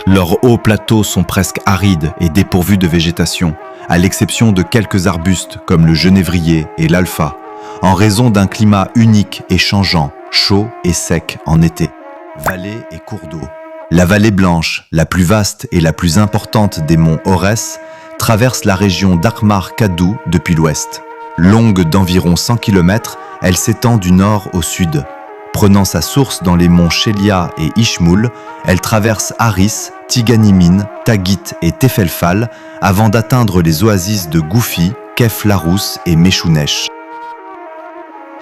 Leurs hauts plateaux sont presque arides et dépourvus de végétation, à l'exception de quelques arbustes comme le genévrier et l'alpha, en raison d'un climat unique et changeant, chaud et sec en été. Vallées et cours d'eau. La vallée blanche, la plus vaste et la plus importante des monts Aurès, traverse la région d'Amarkadou depuis l'ouest. Longue d'environ 100 km, elle s'étend du nord au sud. Prenant sa source dans les monts Chelia et Ishmoul, elle traverse Haris, Tiganimine, Tagit et Tefelfal avant d'atteindre les oasis de Goufi, Kef Larous et Mechounesh.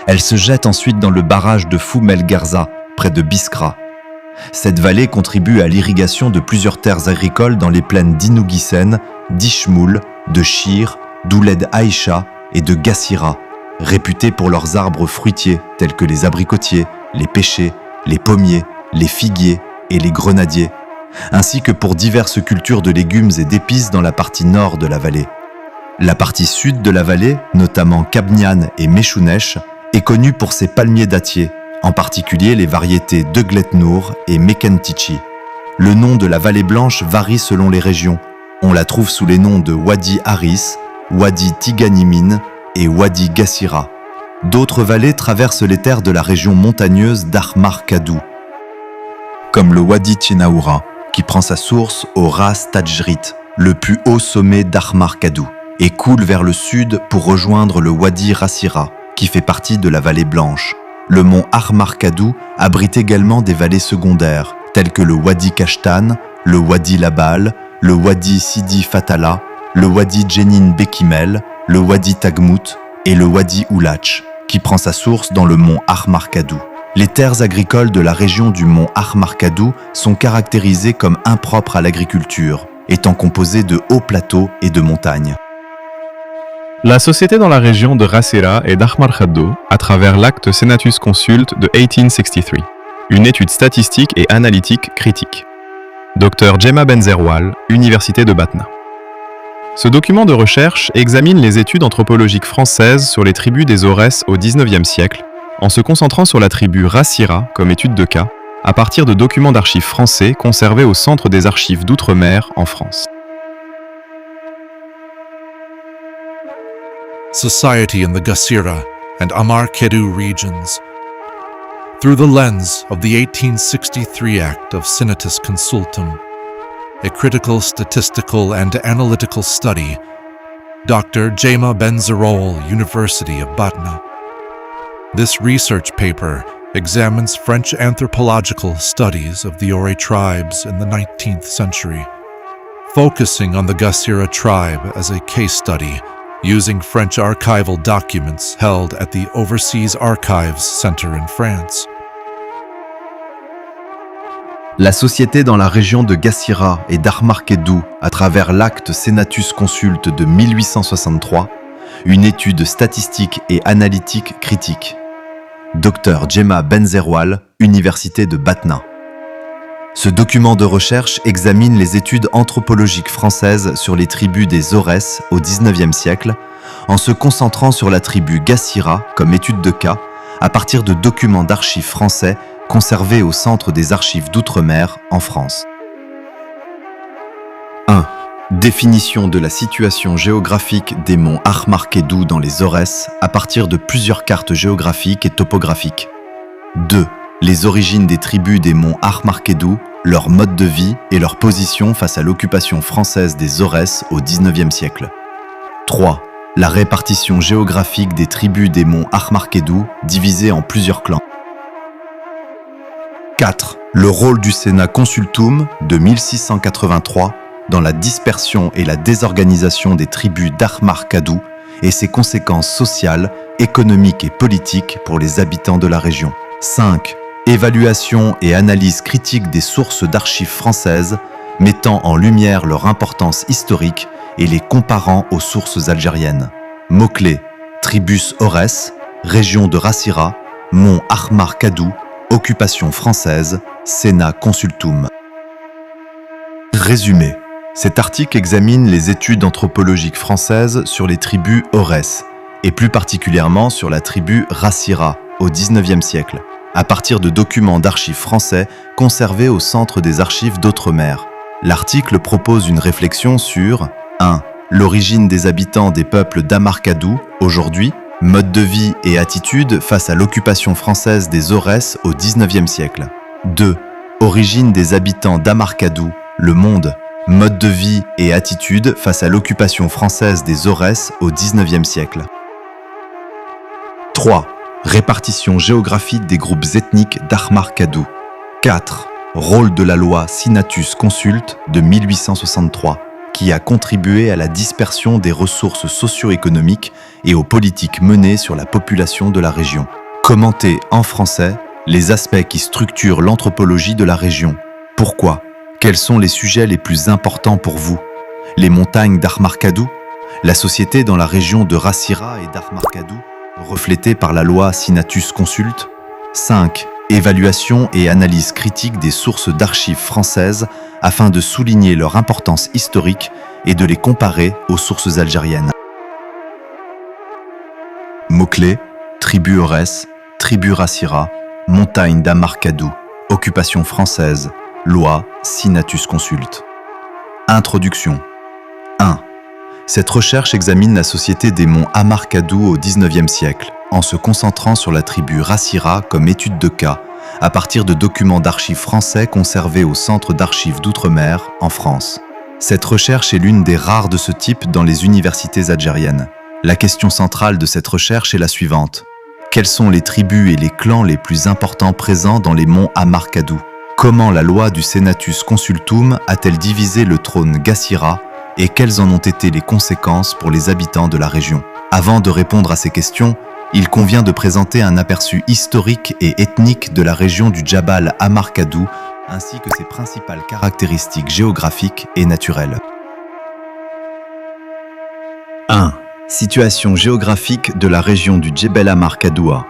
Elle se jette ensuite dans le barrage de Foumel Garza, près de Biskra. Cette vallée contribue à l'irrigation de plusieurs terres agricoles dans les plaines d'Inouguissen, d'Ishmoul, de Shir, d'Ouled Aïcha et de Gassira, réputées pour leurs arbres fruitiers tels que les abricotiers, les pêchers, les pommiers, les figuiers et les grenadiers, ainsi que pour diverses cultures de légumes et d'épices dans la partie nord de la vallée. La partie sud de la vallée, notamment Kabnian et Mechounesh, est connue pour ses palmiers dattiers, en particulier les variétés Deglet Nour et Mekentichi. Le nom de la vallée blanche varie selon les régions. On la trouve sous les noms de Wadi Haris, Wadi Tiganimine et Wadi Gassira. D'autres vallées traversent les terres de la région montagneuse d'Amarkadou, comme le Wadi Tchenaoura, qui prend sa source au Ras Tajrit, le plus haut sommet d'Amarkadou, et coule vers le sud pour rejoindre le Wadi Rassira, qui fait partie de la vallée blanche. le mont Ahmar-Kadou abrite également des vallées secondaires, telles que le Wadi Kashtan, le Wadi Labal, le Wadi Sidi Fatala, le Wadi Jenin Bekimel, le Wadi Tagmout et le Wadi Oulach, qui prend sa source dans le mont Ahmar-Kadou. Les terres agricoles de la région du mont Ahmar-Kadou sont caractérisées comme impropres à l'agriculture, étant composées de hauts plateaux et de montagnes. La société dans la région de Rasira et d'Ahmar Khaddo à travers l'acte Senatus Consult de 1863, une étude statistique et analytique critique. Dr Jemma Benzerwal, Université de Batna. Ce document de recherche examine les études anthropologiques françaises sur les tribus des Aurès au XIXe siècle, en se concentrant sur la tribu Rasira comme étude de cas, à partir de documents d'archives français conservés au Centre des archives d'outre-mer en France. Society in the Gasira and Amar Kedu regions. Through the lens of the 1863 Act of Senatus Consultum, a critical statistical and analytical study, Dr. Jemma Benzerwal, University of Batna. This research paper examines French anthropological studies of the Ore tribes in the 19th century, focusing on the Gasira tribe as a case study using French archival documents held at the Overseas Archives Center in France. La société dans la région de Gasira et d'Ahmar-Kedou à travers l'acte Senatus Consult de 1863, une étude statistique et analytique critique. Dr Jemma Benzerwal, Université de Batna. Ce document de recherche examine les études anthropologiques françaises sur les tribus des Aurès au XIXe siècle, en se concentrant sur la tribu Gasira comme étude de cas, à partir de documents d'archives français conservés au Centre des archives d'outre-mer en France. 1. Définition de la situation géographique des monts Ahmar-Kedou dans les Aurès à partir de plusieurs cartes géographiques et topographiques. 2. Les origines des tribus des monts Ahmar-Kedou, leur mode de vie et leur position face à l'occupation française des Aurès au XIXe siècle. 3. La répartition géographique des tribus des monts Ahmar-Kedou divisées en plusieurs clans. 4. Le rôle du Sénat Consultum de 1683 dans la dispersion et la désorganisation des tribus d'Ahmar-Kadou et ses conséquences sociales, économiques et politiques pour les habitants de la région. 5. Évaluation et analyse critique des sources d'archives françaises, mettant en lumière leur importance historique et les comparant aux sources algériennes. Mots-clés: Tribus Aurès, région de Rasira, mont Ahmar-Kadou, occupation française, Sénat Consultum. Résumé. Cet article examine les études anthropologiques françaises sur les tribus Aurès, et plus particulièrement sur la tribu Rasira au XIXe siècle, à partir de documents d'archives français conservés au Centre des archives d'outre-mer. L'article propose une réflexion sur 1. L'origine des habitants des peuples d'Ahmar-Kadou, aujourd'hui, mode de vie et attitude face à l'occupation française des Aurès au XIXe siècle. 2. Origine des habitants d'Ahmar-Kadou, le monde, mode de vie et attitude face à l'occupation française des Aurès au XIXe siècle. 3. Répartition géographique des groupes ethniques d'Ahmar-Kadou. 4. Rôle de la loi Senatus Consult de 1863, qui a contribué à la dispersion des ressources socio-économiques et aux politiques menées sur la population de la région. Commenter en français les aspects qui structurent l'anthropologie de la région. Pourquoi? Quels sont les sujets les plus importants pour vous? Les montagnes d'Ahmar-Kadou? La société dans la région de Rasira et d'Ahmar-Kadou, reflétée par la loi Senatus Consult? 5. Évaluation et analyse critique des sources d'archives françaises afin de souligner leur importance historique et de les comparer aux sources algériennes. Mots-clés: tribu Aurès, tribu Rasira, montagne d'Ahmar-Kadou, occupation française, loi Senatus Consult. Introduction. 1. Cette recherche examine la société des monts Ahmar-Kadou au XIXe siècle, en se concentrant sur la tribu Rasira comme étude de cas, à partir de documents d'archives français conservés au Centre d'archives d'outre-mer en France. Cette recherche est l'une des rares de ce type dans les universités algériennes. La question centrale de cette recherche est la suivante. Quelles sont les tribus et les clans les plus importants présents dans les monts Amarkadou? Comment la loi du Senatus Consultum a-t-elle divisé le trône Gassira et quelles en ont été les conséquences pour les habitants de la région? Avant de répondre à ces questions, il convient de présenter un aperçu historique et ethnique de la région du Djabal Amarkadou ainsi que ses principales caractéristiques géographiques et naturelles. 1. Situation géographique de la région du Djebel Amarkadoua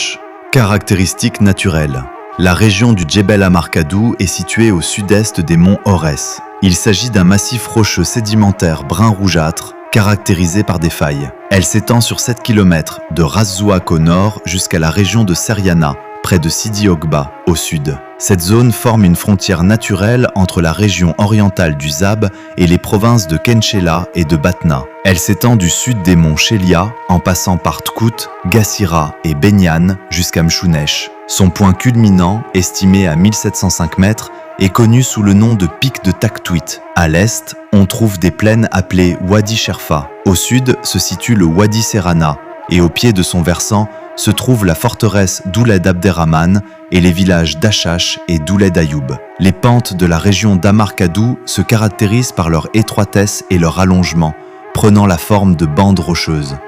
/ Caractéristiques naturelles. La région du Djebel Amarkadou est située au sud-est des monts Aurès. Il s'agit d'un massif rocheux sédimentaire brun rougeâtre, caractérisé par des failles. Elle s'étend sur 7 km de Ras Zouak au nord jusqu'à la région de Seriana, près de Sidi Oghba, au sud. Cette zone forme une frontière naturelle entre la région orientale du Zab et les provinces de Kenchéla et de Batna. Elle s'étend du sud des monts Chélia, en passant par Tkout, Gassira et Benyan jusqu'à Mchounesh. Son point culminant, estimé à 1705 mètres, est connu sous le nom de pic de Taktouit. À l'est, on trouve des plaines appelées Wadi Sherfa. Au sud se situe le Wadi Serrana, et au pied de son versant se trouve la forteresse d'Ouled Abderrahman et les villages d'Achash et d'Ouled Ayoub. Les pentes de la région d'Amarkadou se caractérisent par leur étroitesse et leur allongement, prenant la forme de bandes rocheuses.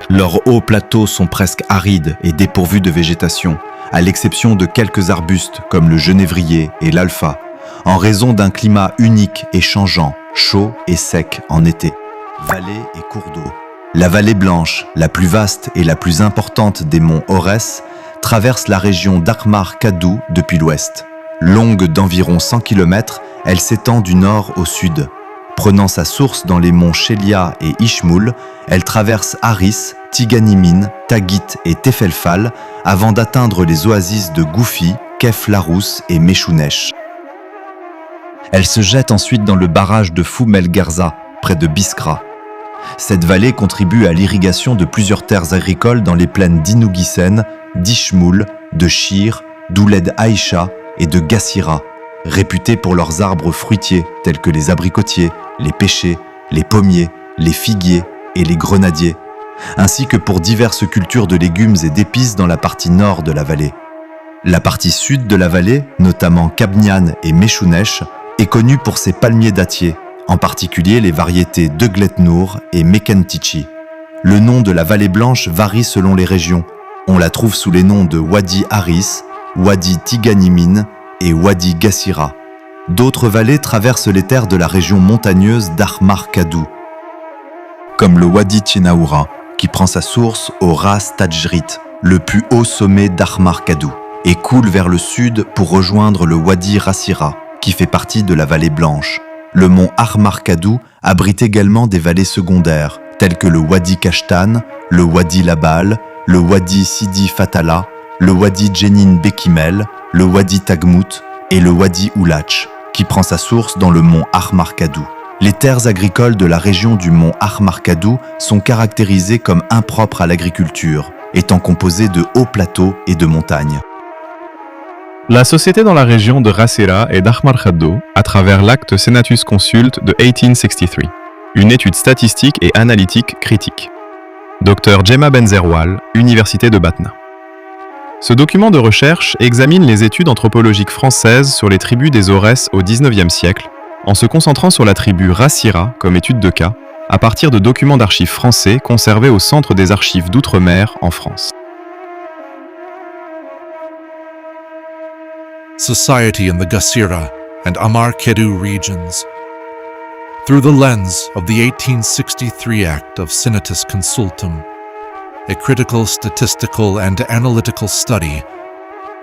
Leurs hauts plateaux sont presque arides et dépourvus de végétation, à l'exception de quelques arbustes comme le genévrier et l'alpha, en raison d'un climat unique et changeant, chaud et sec en été. Vallées et cours d'eau. La vallée blanche, la plus vaste et la plus importante des monts Aurès, traverse la région d'Amarkadou depuis l'ouest. Longue d'environ 100 km, elle s'étend du nord au sud. Prenant sa source dans les monts Chélia et Ishmoul, elle traverse Haris, Tiganimine, Tagit et Tefelfal avant d'atteindre les oasis de Goufi, Kef Larous et Mechounesh. Elle se jette ensuite dans le barrage de Foum El Garza, près de Biskra. Cette vallée contribue à l'irrigation de plusieurs terres agricoles dans les plaines d'Inouguissène, d'Ishmoul, de Shir, d'Ouled Aïcha et de Gassira, réputées pour leurs arbres fruitiers tels que les abricotiers, les pêchers, les pommiers, les figuiers et les grenadiers, ainsi que pour diverses cultures de légumes et d'épices dans la partie nord de la vallée. La partie sud de la vallée, notamment Kabnian et Mechounesh, est connue pour ses palmiers dattiers, en particulier les variétés Deglet Nour et Mekentichi. Le nom de la vallée blanche varie selon les régions. On la trouve sous les noms de Wadi Haris, Wadi Tiganimine et Wadi Gassira. D'autres vallées traversent les terres de la région montagneuse d'Amarkadou, comme le Wadi Tchenaoura, qui prend sa source au Ras Tajrit, le plus haut sommet d'Amarkadou, et coule vers le sud pour rejoindre le Wadi Rassira, qui fait partie de la vallée blanche. Le mont Amarkadou abrite également des vallées secondaires, telles que le Wadi Kashtan, le Wadi Labal, le Wadi Sidi Fatala, le Wadi Jenin Bekimel, le Wadi Tagmout et le Wadi Oulach, qui prend sa source dans le mont Amarkadou. Les terres agricoles de la région du mont Amarkadou sont caractérisées comme impropres à l'agriculture, étant composées de hauts plateaux et de montagnes. La société dans la région de Rasera et d'Amarkadou à travers l'acte Senatus Consult de 1863, une étude statistique et analytique critique. Dr Djema Benzerwal, Université de Batna. Ce document de recherche examine les études anthropologiques françaises sur les tribus des Aurès au XIXe siècle, en se concentrant sur la tribu Rassira comme étude de cas, à partir de documents d'archives français conservés au Centre des archives d'outre-mer en France. Society in the Gassira and Amarkadou regions. Through the lens of the 1863 Act of Senatus Consultum, a critical statistical and analytical study,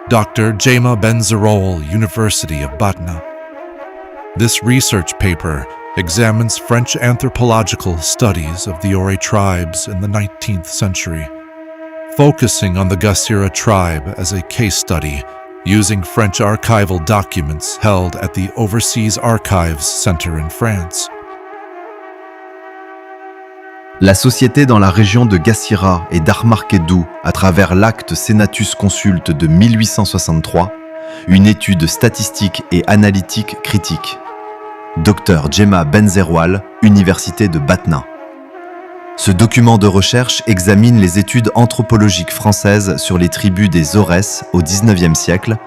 Dr. Djema Benzerwal, University of Batna. This research paper examines French anthropological studies of the Ore tribes in the 19th century, focusing on the Gassira tribe as a case study using French archival documents held at the Overseas Archives Center in France. La société dans la région de Gassira et d'Amarkadou à travers l'acte Senatus Consult de 1863, une étude statistique et analytique critique. Dr Djema Benzerwal, Université de Batna. Ce document de recherche examine les études anthropologiques françaises sur les tribus des Aurès au XIXe siècle,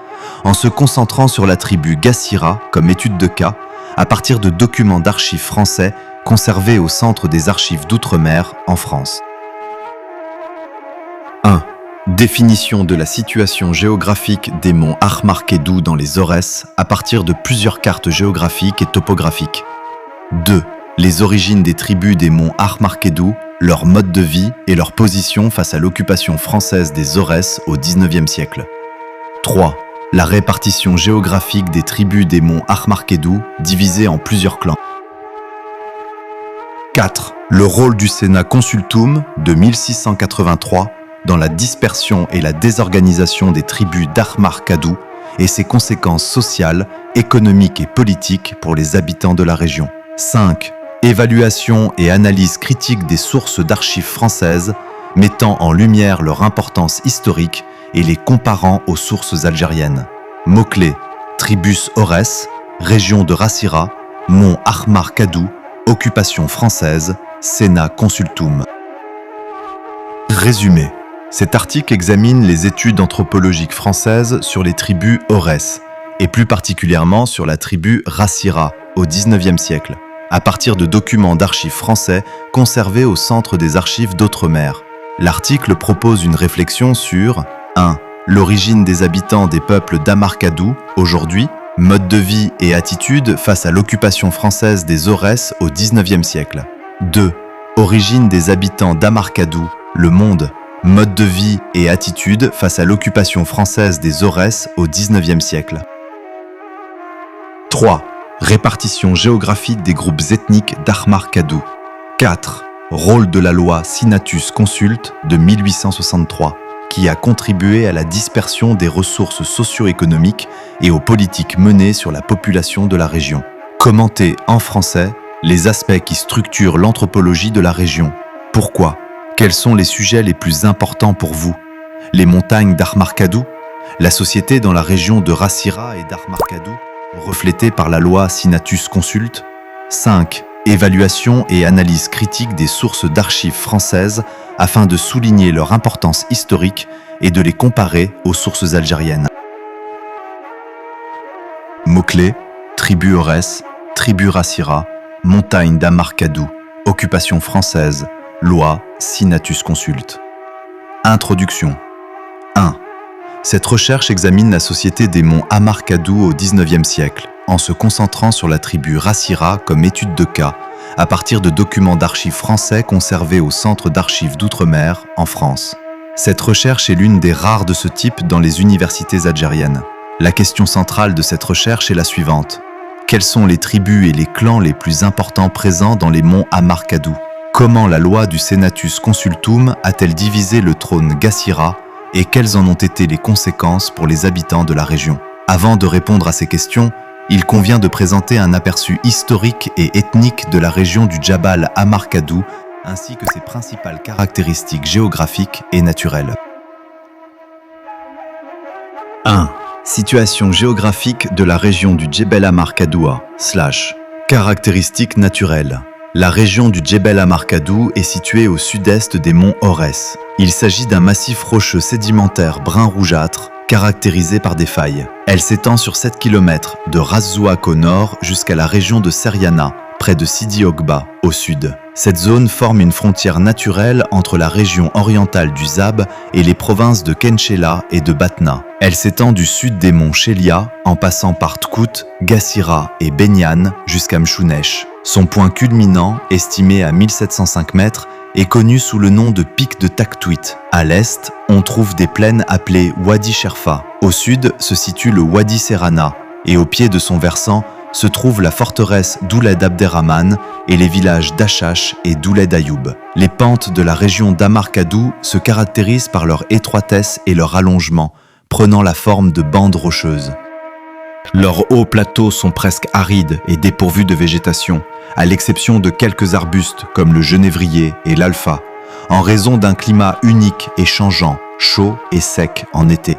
en se concentrant sur la tribu Gassira comme étude de cas, à partir de documents d'archives français conservés au Centre des archives d'outre-mer en France. 1. Définition de la situation géographique des monts Ahmar-Kedou dans les Aurès à partir de plusieurs cartes géographiques et topographiques. 2. Les origines des tribus des monts Ahmar-Kedou, leur mode de vie et leur position face à l'occupation française des Aurès au XIXe siècle. 3. La répartition géographique des tribus des monts Ahmar-Kedou divisées en plusieurs clans. 4. Le rôle du Sénat Consultum de 1683 dans la dispersion et la désorganisation des tribus d'Ahmar-Kedou et ses conséquences sociales, économiques et politiques pour les habitants de la région. 5. Évaluation et analyse critique des sources d'archives françaises mettant en lumière leur importance historique et les comparant aux sources algériennes. Mots-clés: Tribus Aurès, région de Rassira, mont Ahmar-Kedou, occupation française, Sénat Consultum. Résumé. Cet article examine les études anthropologiques françaises sur les tribus Aurès, et plus particulièrement sur la tribu Rassira au XIXe siècle, à partir de documents d'archives français conservés au Centre des archives d'outre-mer. L'article propose une réflexion sur 1. L'origine des habitants des peuples d'Ahmar-Kedou aujourd'hui, mode de vie et attitude face à l'occupation française des Aurès au XIXe siècle. 2. Origine des habitants d'Ahmar-Kedou, le monde, mode de vie et attitude face à l'occupation française des Aurès au XIXe siècle. 3. Répartition géographique des groupes ethniques d'Ahmar-Kedou. 4. Rôle de la loi Sinatus Consulte de 1863, qui a contribué à la dispersion des ressources socio-économiques et aux politiques menées sur la population de la région. Commenter en français les aspects qui structurent l'anthropologie de la région. Pourquoi ? Quels sont les sujets les plus importants pour vous ? Les montagnes d'Ahmar-Kedou ? La société dans la région de Rassira et d'Ahmar-Kedou, reflétée par la loi Sinatus Consulte ? 5. Évaluation et analyse critique des sources d'archives françaises afin de souligner leur importance historique et de les comparer aux sources algériennes. Mots-clés: tribu Aurès, tribu Rassira, montagne d'Ahmar-Kedou, occupation française, loi Sinatus Consulte. Introduction. 1. Cette recherche examine la société des monts Ahmar-Kedou au XIXe siècle, en se concentrant sur la tribu Rassira comme étude de cas, à partir de documents d'archives français conservés au Centre d'archives d'outre-mer, en France. Cette recherche est l'une des rares de ce type dans les universités algériennes. La question centrale de cette recherche est la suivante. Quelles sont les tribus et les clans les plus importants présents dans les monts Ahmar-Kedou ? Comment la loi du Senatus Consultum a-t-elle divisé le trône Gassira et quelles en ont été les conséquences pour les habitants de la région ? Avant de répondre à ces questions, il convient de présenter un aperçu historique et ethnique de la région du Djabal Ahmar-Kedou ainsi que ses principales caractéristiques géographiques et naturelles. 1. Situation géographique de la région du Djebel Ahmar-Kedoua / caractéristiques naturelles. La région du Djebel Ahmar-Kedou est située au sud-est des monts Aurès. Il s'agit d'un massif rocheux sédimentaire brun rougeâtre, caractérisé par des failles. Elle s'étend sur 7 km de Ras Zouak au nord jusqu'à la région de Seriana, près de Sidi Oghba, au sud. Cette zone forme une frontière naturelle entre la région orientale du Zab et les provinces de Kenchéla et de Batna. Elle s'étend du sud des monts Chélia, en passant par Tkout, Gassira et Benyan jusqu'à Mchounesh. Son point culminant, estimé à 1705 mètres, est connu sous le nom de pic de Taktouit. À l'est, on trouve des plaines appelées Wadi Sherfa. Au sud se situe le Wadi Serrana, et au pied de son versant se trouve la forteresse d'Ouled Abderrahman et les villages d'Achash et d'Ouled Ayoub. Les pentes de la région d'Ahmar-Kedou se caractérisent par leur étroitesse et leur allongement, prenant la forme de bandes rocheuses. Leurs hauts plateaux sont presque arides et dépourvus de végétation, à l'exception de quelques arbustes comme le genévrier et l'alpha, en raison d'un climat unique et changeant, chaud et sec en été.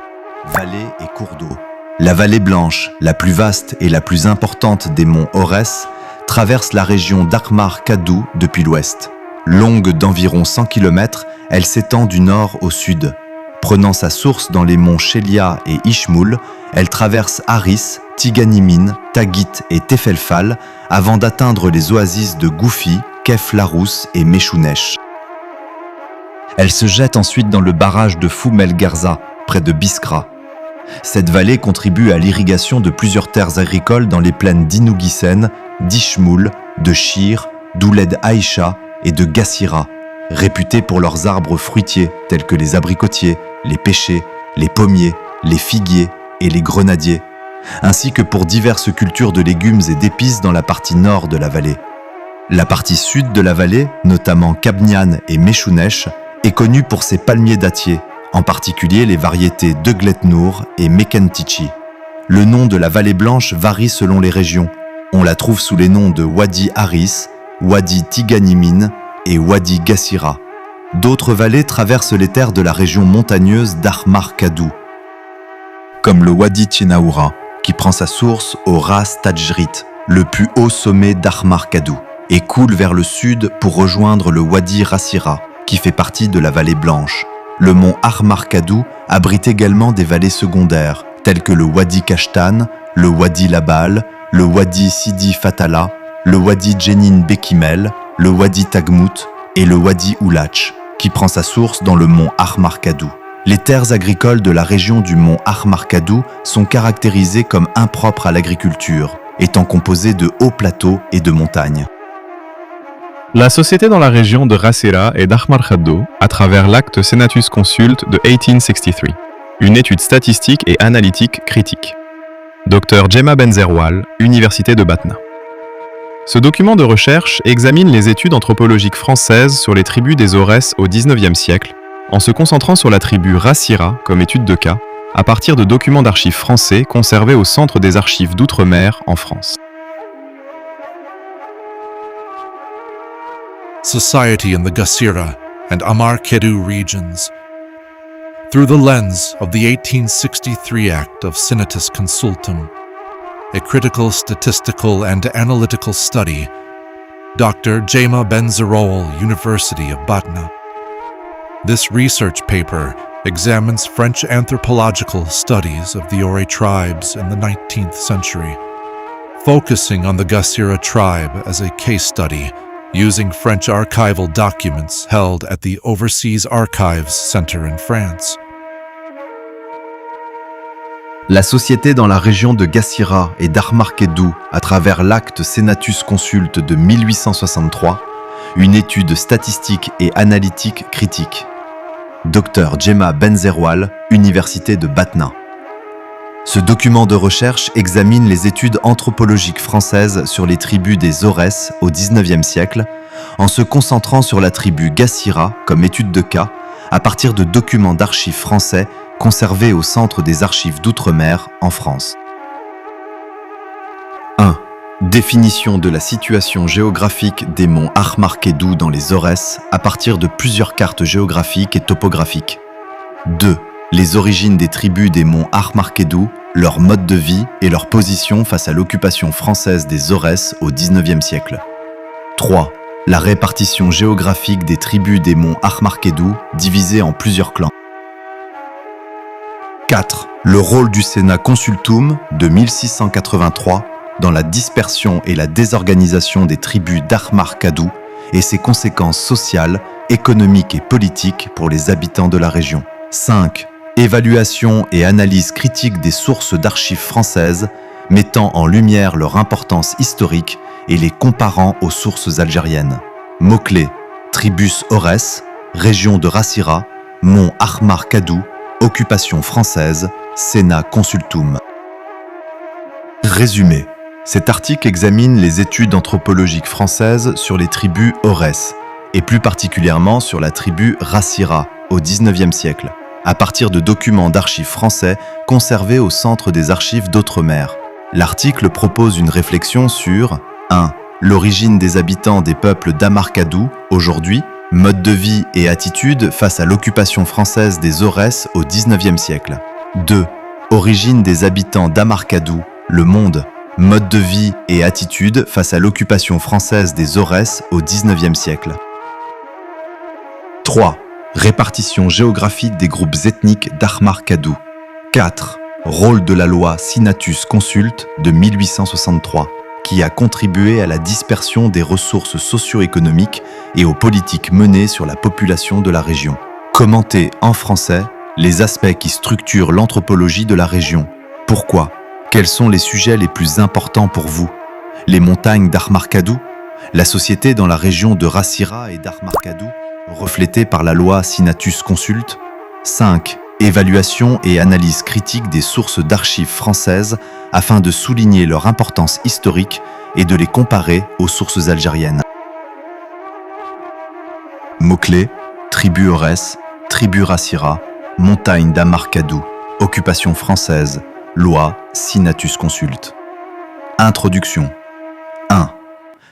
Vallées et cours d'eau. La vallée blanche, la plus vaste et la plus importante des monts Aurès, traverse la région d'Ahmar-Kedou depuis l'ouest. Longue d'environ 100 km, elle s'étend du nord au sud. Prenant sa source dans les monts Chelia et Ishmoul, elle traverse Haris, Tiganimine, Tagit et Tefelfal avant d'atteindre les oasis de Goufi, Kef Larousse et Meshounesh. Elle se jette ensuite dans le barrage de Foumel Gerza, près de Biskra. Cette vallée contribue à l'irrigation de plusieurs terres agricoles dans les plaines d'Inouguisen, d'Ishmoul, de Shir, d'Ouled Aïcha et de Gassira, réputées pour leurs arbres fruitiers tels que les abricotiers, les pêchers, les pommiers, les figuiers et les grenadiers, ainsi que pour diverses cultures de légumes et d'épices dans la partie nord de la vallée. La partie sud de la vallée, notamment Kabnian et Meshounesh, est connue pour ses palmiers dattiers, en particulier les variétés Deglet-Nour et Mekentichi. Le nom de la vallée blanche varie selon les régions. On la trouve sous les noms de Wadi Haris, Wadi Tiganimine et Wadi Gassira. D'autres vallées traversent les terres de la région montagneuse d'Ahmar Kadou, comme le Wadi Tchenaoura, qui prend sa source au Ras Tajrit, le plus haut sommet d'Ahmar Kadou, et coule vers le sud pour rejoindre le Wadi Rassira, qui fait partie de la vallée blanche. Le mont Ahmar Kadou abrite également des vallées secondaires, telles que le Wadi Kashtan, le Wadi Labal, le Wadi Sidi Fatala, le Wadi Jenin Bekimel, le Wadi Tagmout et le Wadi Oulach, qui prend sa source dans le mont Ahmar Kadou. Les terres agricoles de la région du mont Ahmar Kadou sont caractérisées comme impropres à l'agriculture, étant composées de hauts plateaux et de montagnes. La société dans la région de Rasera et d'Ahmar Khaddo à travers l'acte Senatus Consult de 1863, une étude statistique et analytique critique. Dr Jemma Benzerwal, Université de Batna. Ce document de recherche examine les études anthropologiques françaises sur les tribus des Aurès au XIXe siècle, en se concentrant sur la tribu Rassira comme étude de cas, à partir de documents d'archives français conservés au Centre des archives d'outre-mer en France. Society in the Gassira and Amar Kedu regions. Through the lens of the 1863 Act of Senatus Consultum, a critical statistical and analytical study, Dr. Jemma Benzerwal, University of Batna. This research paper examines French anthropological studies of the Ore tribes in the 19th century, focusing on the Gassira tribe as a case study using French archival documents held at the Overseas Archives Center in France. La société dans la région de Gassira et d'Ahmar Kedou à travers l'acte Senatus Consult de 1863, une étude statistique et analytique critique. Dr Jemma Benzerwal, Université de Batna. Ce document de recherche examine les études anthropologiques françaises sur les tribus des Aurès au XIXe siècle, en se concentrant sur la tribu Gassira comme étude de cas, à partir de documents d'archives français conservés au Centre des archives d'outre-mer en France. 1. Définition de la situation géographique des monts Ahmar Kedou dans les Aurès à partir de plusieurs cartes géographiques et topographiques. 2. Les origines des tribus des monts Ahmar Kedou, leur mode de vie et leur position face à l'occupation française des Aurès au XIXe siècle. 3. La répartition géographique des tribus des monts Ahmar Kedou divisées en plusieurs clans. 4. Le rôle du Sénat Consultum de 1683 dans la dispersion et la désorganisation des tribus d'Ahmar Kadou et ses conséquences sociales, économiques et politiques pour les habitants de la région. 5. Évaluation et analyse critique des sources d'archives françaises mettant en lumière leur importance historique et les comparant aux sources algériennes. Mots-clés: Tribus Aurès, région de Rassira, mont Ahmar Kadou, occupation française, Sénat Consultum. Résumé. Cet article examine les études anthropologiques françaises sur les tribus Aurès, et plus particulièrement sur la tribu Rassira au XIXe siècle, à partir de documents d'archives français conservés au Centre des archives d'outre-mer. L'article propose une réflexion sur 1. L'origine des habitants des peuples d'Ahmar Kadou, aujourd'hui, mode de vie et attitude face à l'occupation française des Aurès au XIXe siècle. 2. Origine des habitants d'Ahmar Kadou, le monde, mode de vie et attitude face à l'occupation française des Aurès au XIXe siècle. 3. Répartition géographique des groupes ethniques d'Ahmar Kadou. 4. Rôle de la loi Sinatus Consulte de 1863, qui a contribué à la dispersion des ressources socio-économiques et aux politiques menées sur la population de la région. Commenter en français les aspects qui structurent l'anthropologie de la région. Pourquoi? Quels sont les sujets les plus importants pour vous? Les montagnes d'Ahmar Kadou? La société dans la région de Rassira et d'Ahmar Kadou, reflétée par la loi Sinatus Consulte? 5. Évaluation et analyse critique des sources d'archives françaises afin de souligner leur importance historique et de les comparer aux sources algériennes. Mots-clés: tribu Aurès, tribu Rassira, montagne d'Ahmar Kadou, occupation française, loi Sinatus Consulte. Introduction. 1.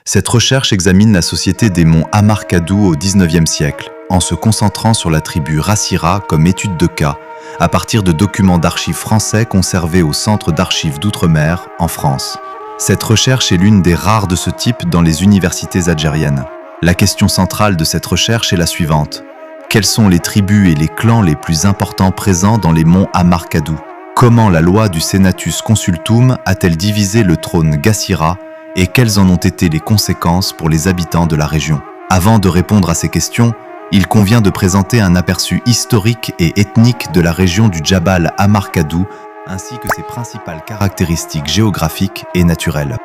Cette recherche examine la société des monts Ahmar Kadou au XIXe siècle, en se concentrant sur la tribu Rassira comme étude de cas, à partir de documents d'archives français conservés au Centre d'archives d'Outre-mer, en France. Cette recherche est l'une des rares de ce type dans les universités algériennes. La question centrale de cette recherche est la suivante. Quelles sont les tribus et les clans les plus importants présents dans les monts Ahmar Kadou? Comment la loi du Senatus Consultum a-t-elle divisé le trône Gassira et quelles en ont été les conséquences pour les habitants de la région? Avant de répondre à ces questions, il convient de présenter un aperçu historique et ethnique de la région du Djabal Ahmar Kadou ainsi que ses principales caractéristiques géographiques et naturelles.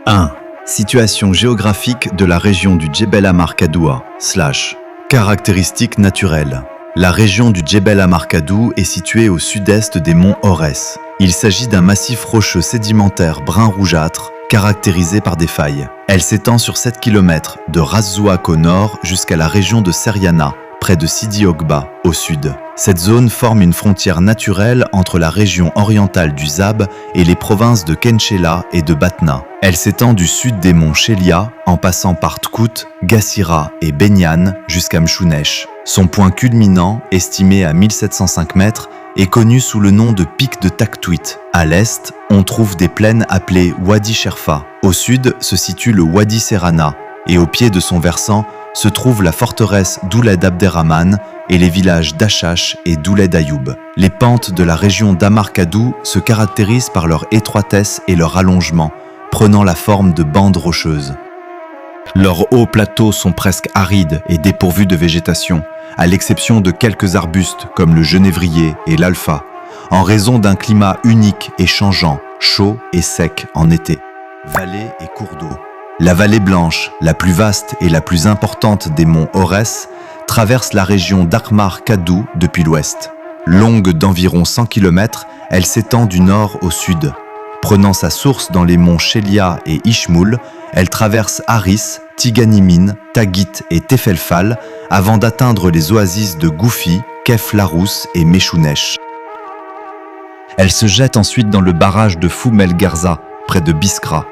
1. Situation géographique de la région du Djebel Ahmar Kadoua / Caractéristiques naturelles. La région du Djebel Ahmar Kadou est située au sud-est des monts Aurès. Il s'agit d'un massif rocheux sédimentaire brun rougeâtre, caractérisé par des failles. Elle s'étend sur 7 km de Ras Zouak au nord jusqu'à la région de Seriana, près de Sidi Oghba, au sud. Cette zone forme une frontière naturelle entre la région orientale du Zab et les provinces de Kenchela et de Batna. Elle s'étend du sud des monts Chelia, en passant par Tkout, Gassira et Benyan jusqu'à Mchounesh. Son point culminant, estimé à 1705 mètres, est connu sous le nom de pic de Taktouit. À l'est, on trouve des plaines appelées Wadi Sherfa. Au sud se situe le Wadi Serrana, et au pied de son versant se trouve la forteresse d'Ouled Abderrahman et les villages d'Achash et d'Ouled Ayoub. Les pentes de la région d'Ahmar Kadou se caractérisent par leur étroitesse et leur allongement, prenant la forme de bandes rocheuses. Leurs hauts plateaux sont presque arides et dépourvus de végétation, à l'exception de quelques arbustes comme le genévrier et l'alpha, en raison d'un climat unique et changeant, chaud et sec en été. Vallées et cours d'eau. La vallée blanche, la plus vaste et la plus importante des monts Aurès, traverse la région d'Ahmar Kadou depuis l'ouest. Longue d'environ 100 km, elle s'étend du nord au sud. Prenant sa source dans les monts Chelia et Ishmoul, elle traverse Haris, Tiganimine, Tagit et Tefelfal avant d'atteindre les oasis de Goufi, Kef Larousse et Mechounesh. Elle se jette ensuite dans le barrage de Foumel Garza, près de Biskra.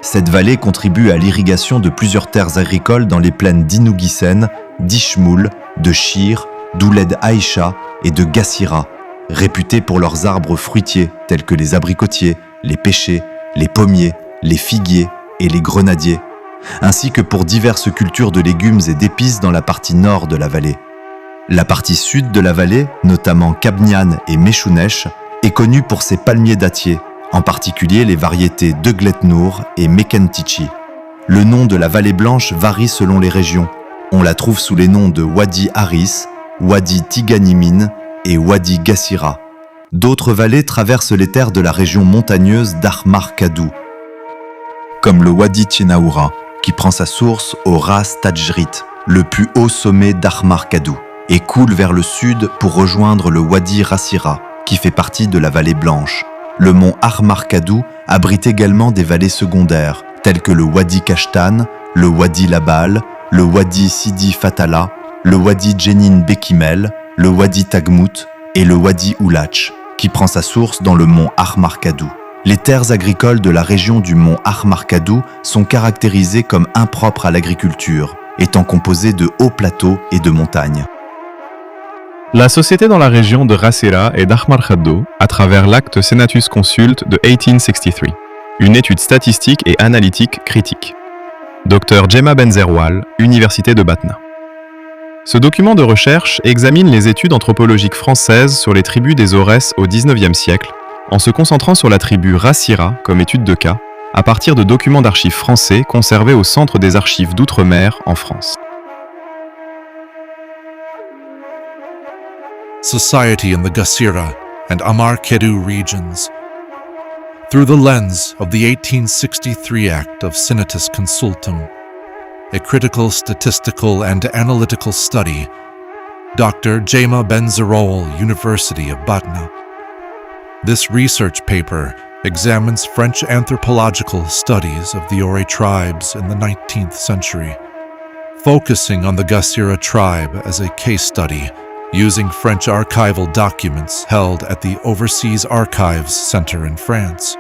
Cette vallée contribue à l'irrigation de plusieurs terres agricoles dans les plaines d'Inouguissen, d'Ishmoul, de Shir, d'Ouled Aïcha et de Gassira, réputées pour leurs arbres fruitiers tels que les abricotiers, les pêchers, les pommiers, les figuiers et les grenadiers, ainsi que pour diverses cultures de légumes et d'épices dans la partie nord de la vallée. La partie sud de la vallée, notamment Kabnian et Mechounesh, est connue pour ses palmiers dattiers, en particulier les variétés Deglet Nour et Mekentichi. Le nom de la vallée blanche varie selon les régions. On la trouve sous les noms de Wadi Haris, Wadi Tiganimine et Wadi Gassira. D'autres vallées traversent les terres de la région montagneuse d'Ahmar Kadou, comme le Wadi Tchenaoura, qui prend sa source au Ras Tajrit, le plus haut sommet d'Ahmar Kadou, et coule vers le sud pour rejoindre le Wadi Rassira, qui fait partie de la vallée blanche. Le mont Ahmar Kadou abrite également des vallées secondaires, telles que le Wadi Kashtan, le Wadi Labal, le Wadi Sidi Fatala, le Wadi Jenin Bekimel, le Wadi Tagmout et le Wadi Oulach, qui prend sa source dans le mont Ahmar Kadou. Les terres agricoles de la région du mont Ahmar Kadou sont caractérisées comme impropres à l'agriculture, étant composées de hauts plateaux et de montagnes. La société dans la région de Rassira et d'Ahmar Kadou à travers l'acte Senatus Consulte de 1863, une étude statistique et analytique critique. Dr Jema Benzerwal, Université de Batna. Ce document de recherche examine les études anthropologiques françaises sur les tribus des Aurès au XIXe siècle, en se concentrant sur la tribu Rassira comme étude de cas, à partir de documents d'archives français conservés au Centre des archives d'outre-mer en France. Society in the Gasira and Amar Kedu regions. Through the lens of the 1863 Act of Senatus Consultum, a critical statistical and analytical study, Dr. Jema Benzerwal, University of Batna. This research paper examines French anthropological studies of the Ore tribes in the 19th century, focusing on the Gasira tribe as a case study, using French archival documents held at the Overseas Archives Center in France.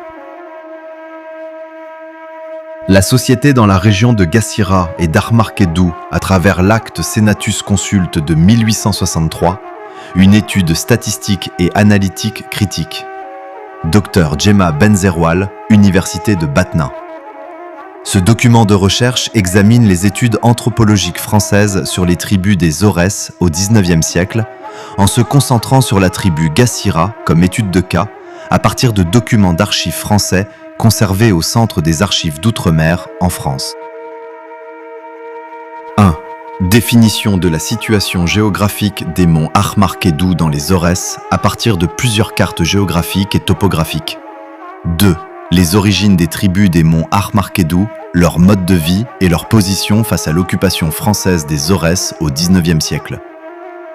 La société dans la région de Gassira et d'Armarkedou à travers l'acte Senatus Consulte de 1863, une étude statistique et analytique critique. Dr Jema Benzerwal, Université de Batna. Ce document de recherche examine les études anthropologiques françaises sur les tribus des Aurès au XIXe siècle, en se concentrant sur la tribu Gassira comme étude de cas, à partir de documents d'archives français conservés au Centre des archives d'outre-mer en France. 1. Définition de la situation géographique des monts Armarkedou dans les Aurès à partir de plusieurs cartes géographiques et topographiques. 2. Les origines des tribus des monts Armarkedou, leur mode de vie et leur position face à l'occupation française des Aurès au XIXe siècle.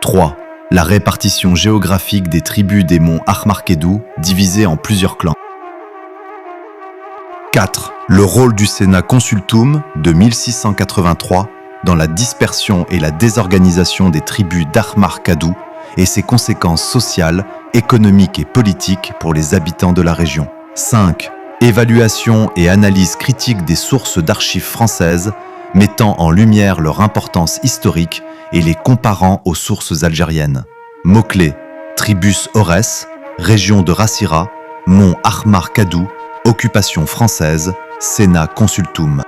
3. La répartition géographique des tribus des monts Armarkedou divisées en plusieurs clans. 4. Le rôle du Sénat Consultum de 1683 dans la dispersion et la désorganisation des tribus d'Armarkedou et ses conséquences sociales, économiques et politiques pour les habitants de la région. 5. Évaluation et analyse critique des sources d'archives françaises mettant en lumière leur importance historique et les comparant aux sources algériennes. Mots-clés: Tribus Aurès, région de Rassira, mont Armarkedou, occupation française, Sénat Consultum.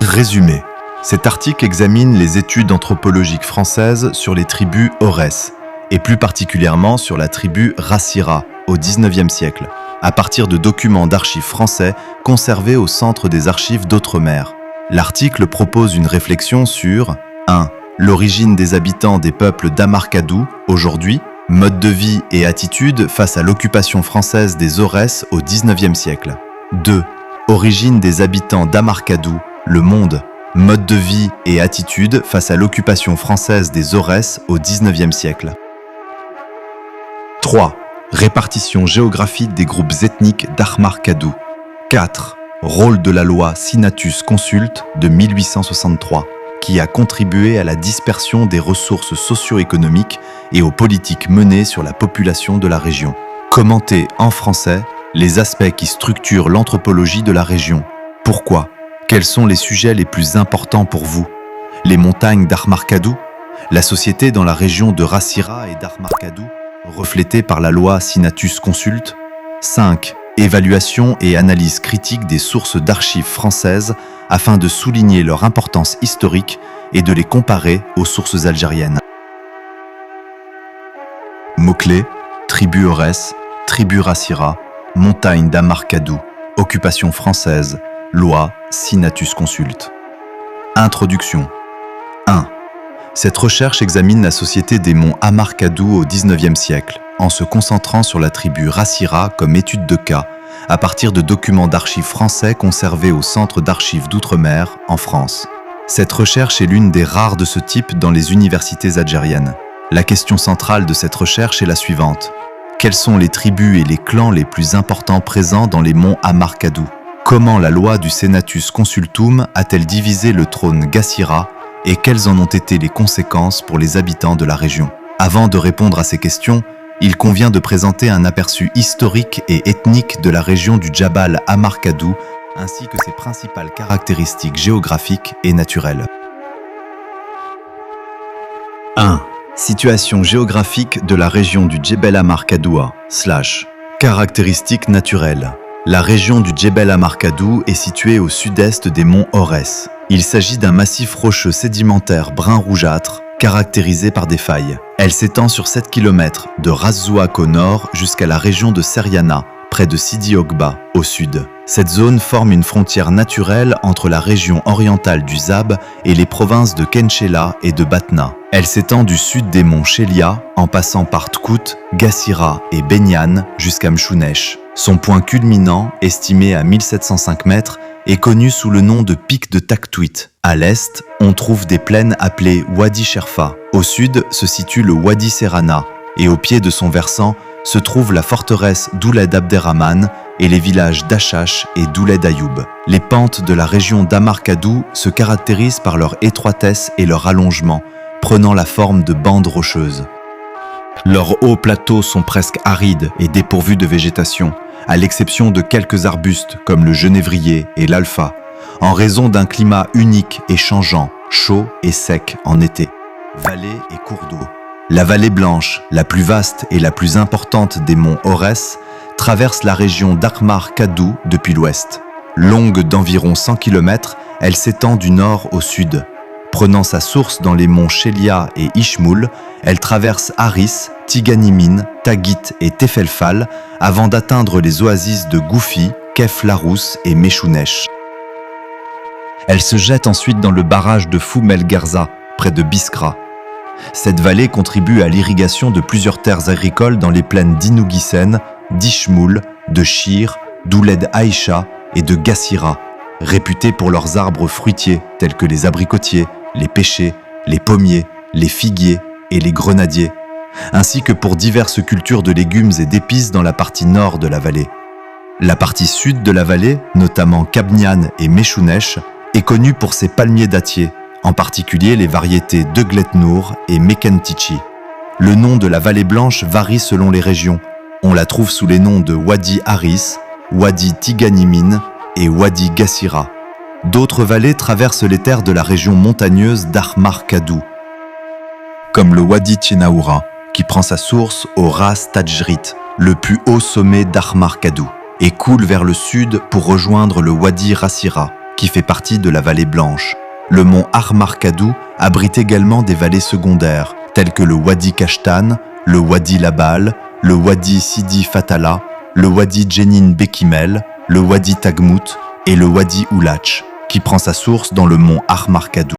Résumé. Cet article examine les études anthropologiques françaises sur les tribus Aurès, et plus particulièrement sur la tribu Rassira au XIXe siècle, à partir de documents d'archives français conservés au Centre des archives d'outre-mer. L'article propose une réflexion sur 1. L'origine des habitants des peuples d'Armarkedou aujourd'hui, mode de vie et attitude face à l'occupation française des Aurès au XIXe siècle. 2. Origine des habitants d'Armarkedou, le monde, mode de vie et attitude face à l'occupation française des Aurès au XIXe siècle. 3. Répartition géographique des groupes ethniques d'Armarkedou. 4. Rôle de la loi Senatus Consulte de 1863, qui a contribué à la dispersion des ressources socio-économiques et aux politiques menées sur la population de la région. Commenter en français les aspects qui structurent l'anthropologie de la région. Pourquoi? Quels sont les sujets les plus importants pour vous? Les montagnes d'Armarkedou? La société dans la région de Rassira et d'Armarkedou, reflétée par la loi Senatus Consulte? 5. Évaluation et analyse critique des sources d'archives françaises afin de souligner leur importance historique et de les comparer aux sources algériennes. Mots-clés: tribu Aurès, tribu Rassira, montagne d'Armarkedou, occupation française, loi Senatus Consulte. Introduction. 1. Cette recherche examine la société des monts Armarkedou au XIXe siècle, en se concentrant sur la tribu Rassira comme étude de cas, à partir de documents d'archives français conservés au Centre d'archives d'outre-mer en France. Cette recherche est l'une des rares de ce type dans les universités algériennes. La question centrale de cette recherche est la suivante. Quelles sont les tribus et les clans les plus importants présents dans les monts Armarkedou? Comment la loi du Senatus Consultum a-t-elle divisé le trône Gassira et quelles en ont été les conséquences pour les habitants de la région? Avant de répondre à ces questions, il convient de présenter un aperçu historique et ethnique de la région du Djabal Armarkedou ainsi que ses principales caractéristiques géographiques et naturelles. 1. Situation géographique de la région du Djebel Armarkedoua / caractéristiques naturelles. La région du Djebel Amarkadou est située au sud-est des monts Aurès. Il s'agit d'un massif rocheux sédimentaire brun rougeâtre, caractérisé par des failles. Elle s'étend sur 7 km de Ras Zouak au nord jusqu'à la région de Seriana, près de Sidi Oghba, au sud. Cette zone forme une frontière naturelle entre la région orientale du Zab et les provinces de Kenchéla et de Batna. Elle s'étend du sud des monts Chélia, en passant par Tkout, Gassira et Benyan jusqu'à Mchounesh. Son point culminant, estimé à 1705 mètres, est connu sous le nom de pic de Taktouit. À l'est, on trouve des plaines appelées Wadi Sherfa. Au sud se situe le Wadi Serrana, et au pied de son versant se trouve la forteresse d'Ouled Abderrahman et les villages d'Achash et d'Ouled Ayoub. Les pentes de la région d'Amarkadou se caractérisent par leur étroitesse et leur allongement, prenant la forme de bandes rocheuses. Leurs hauts plateaux sont presque arides et dépourvus de végétation, à l'exception de quelques arbustes comme le genévrier et l'alpha, en raison d'un climat unique et changeant, chaud et sec en été. Vallées et cours d'eau. La vallée Blanche, la plus vaste et la plus importante des monts Aurès, traverse la région d'Akhmar-Kadou depuis l'ouest. Longue d'environ 100 km, elle s'étend du nord au sud. Prenant sa source dans les monts Chélia et Ishmoul, elle traverse Haris, Tiganimine, Tagit et Tefelfal avant d'atteindre les oasis de Goufi, Kef Larousse et Mechounesh. Elle se jette ensuite dans le barrage de Foum El Gerza, près de Biskra. Cette vallée contribue à l'irrigation de plusieurs terres agricoles dans les plaines d'Inouguissène, d'Ishmoul, de Chir, d'Ouled Aïcha et de Gassira, réputées pour leurs arbres fruitiers tels que les abricotiers, les pêchers, les pommiers, les figuiers et les grenadiers, ainsi que pour diverses cultures de légumes et d'épices dans la partie nord de la vallée. La partie sud de la vallée, notamment Kabnian et Mechounesh, est connue pour ses palmiers dattiers, en particulier les variétés Deglet-Nour et Mekentichi. Le nom de la vallée blanche varie selon les régions. On la trouve sous les noms de Wadi Haris, Wadi Tiganimine et Wadi Gassira. D'autres vallées traversent les terres de la région montagneuse d'Akhmar-Kadou, comme le Wadi Tchenaoura, qui prend sa source au Ras Tajrit, le plus haut sommet d'Akhmar-Kadou, et coule vers le sud pour rejoindre le Wadi Rassira, qui fait partie de la vallée blanche. Le mont Akhmar-Kadou abrite également des vallées secondaires, telles que le Wadi Kashtan, le Wadi Labal, le Wadi Sidi Fatala, le Wadi Jenin Bekimel, le Wadi Tagmout et le Wadi Oulach, qui prend sa source dans le mont Akhmar-Kadou.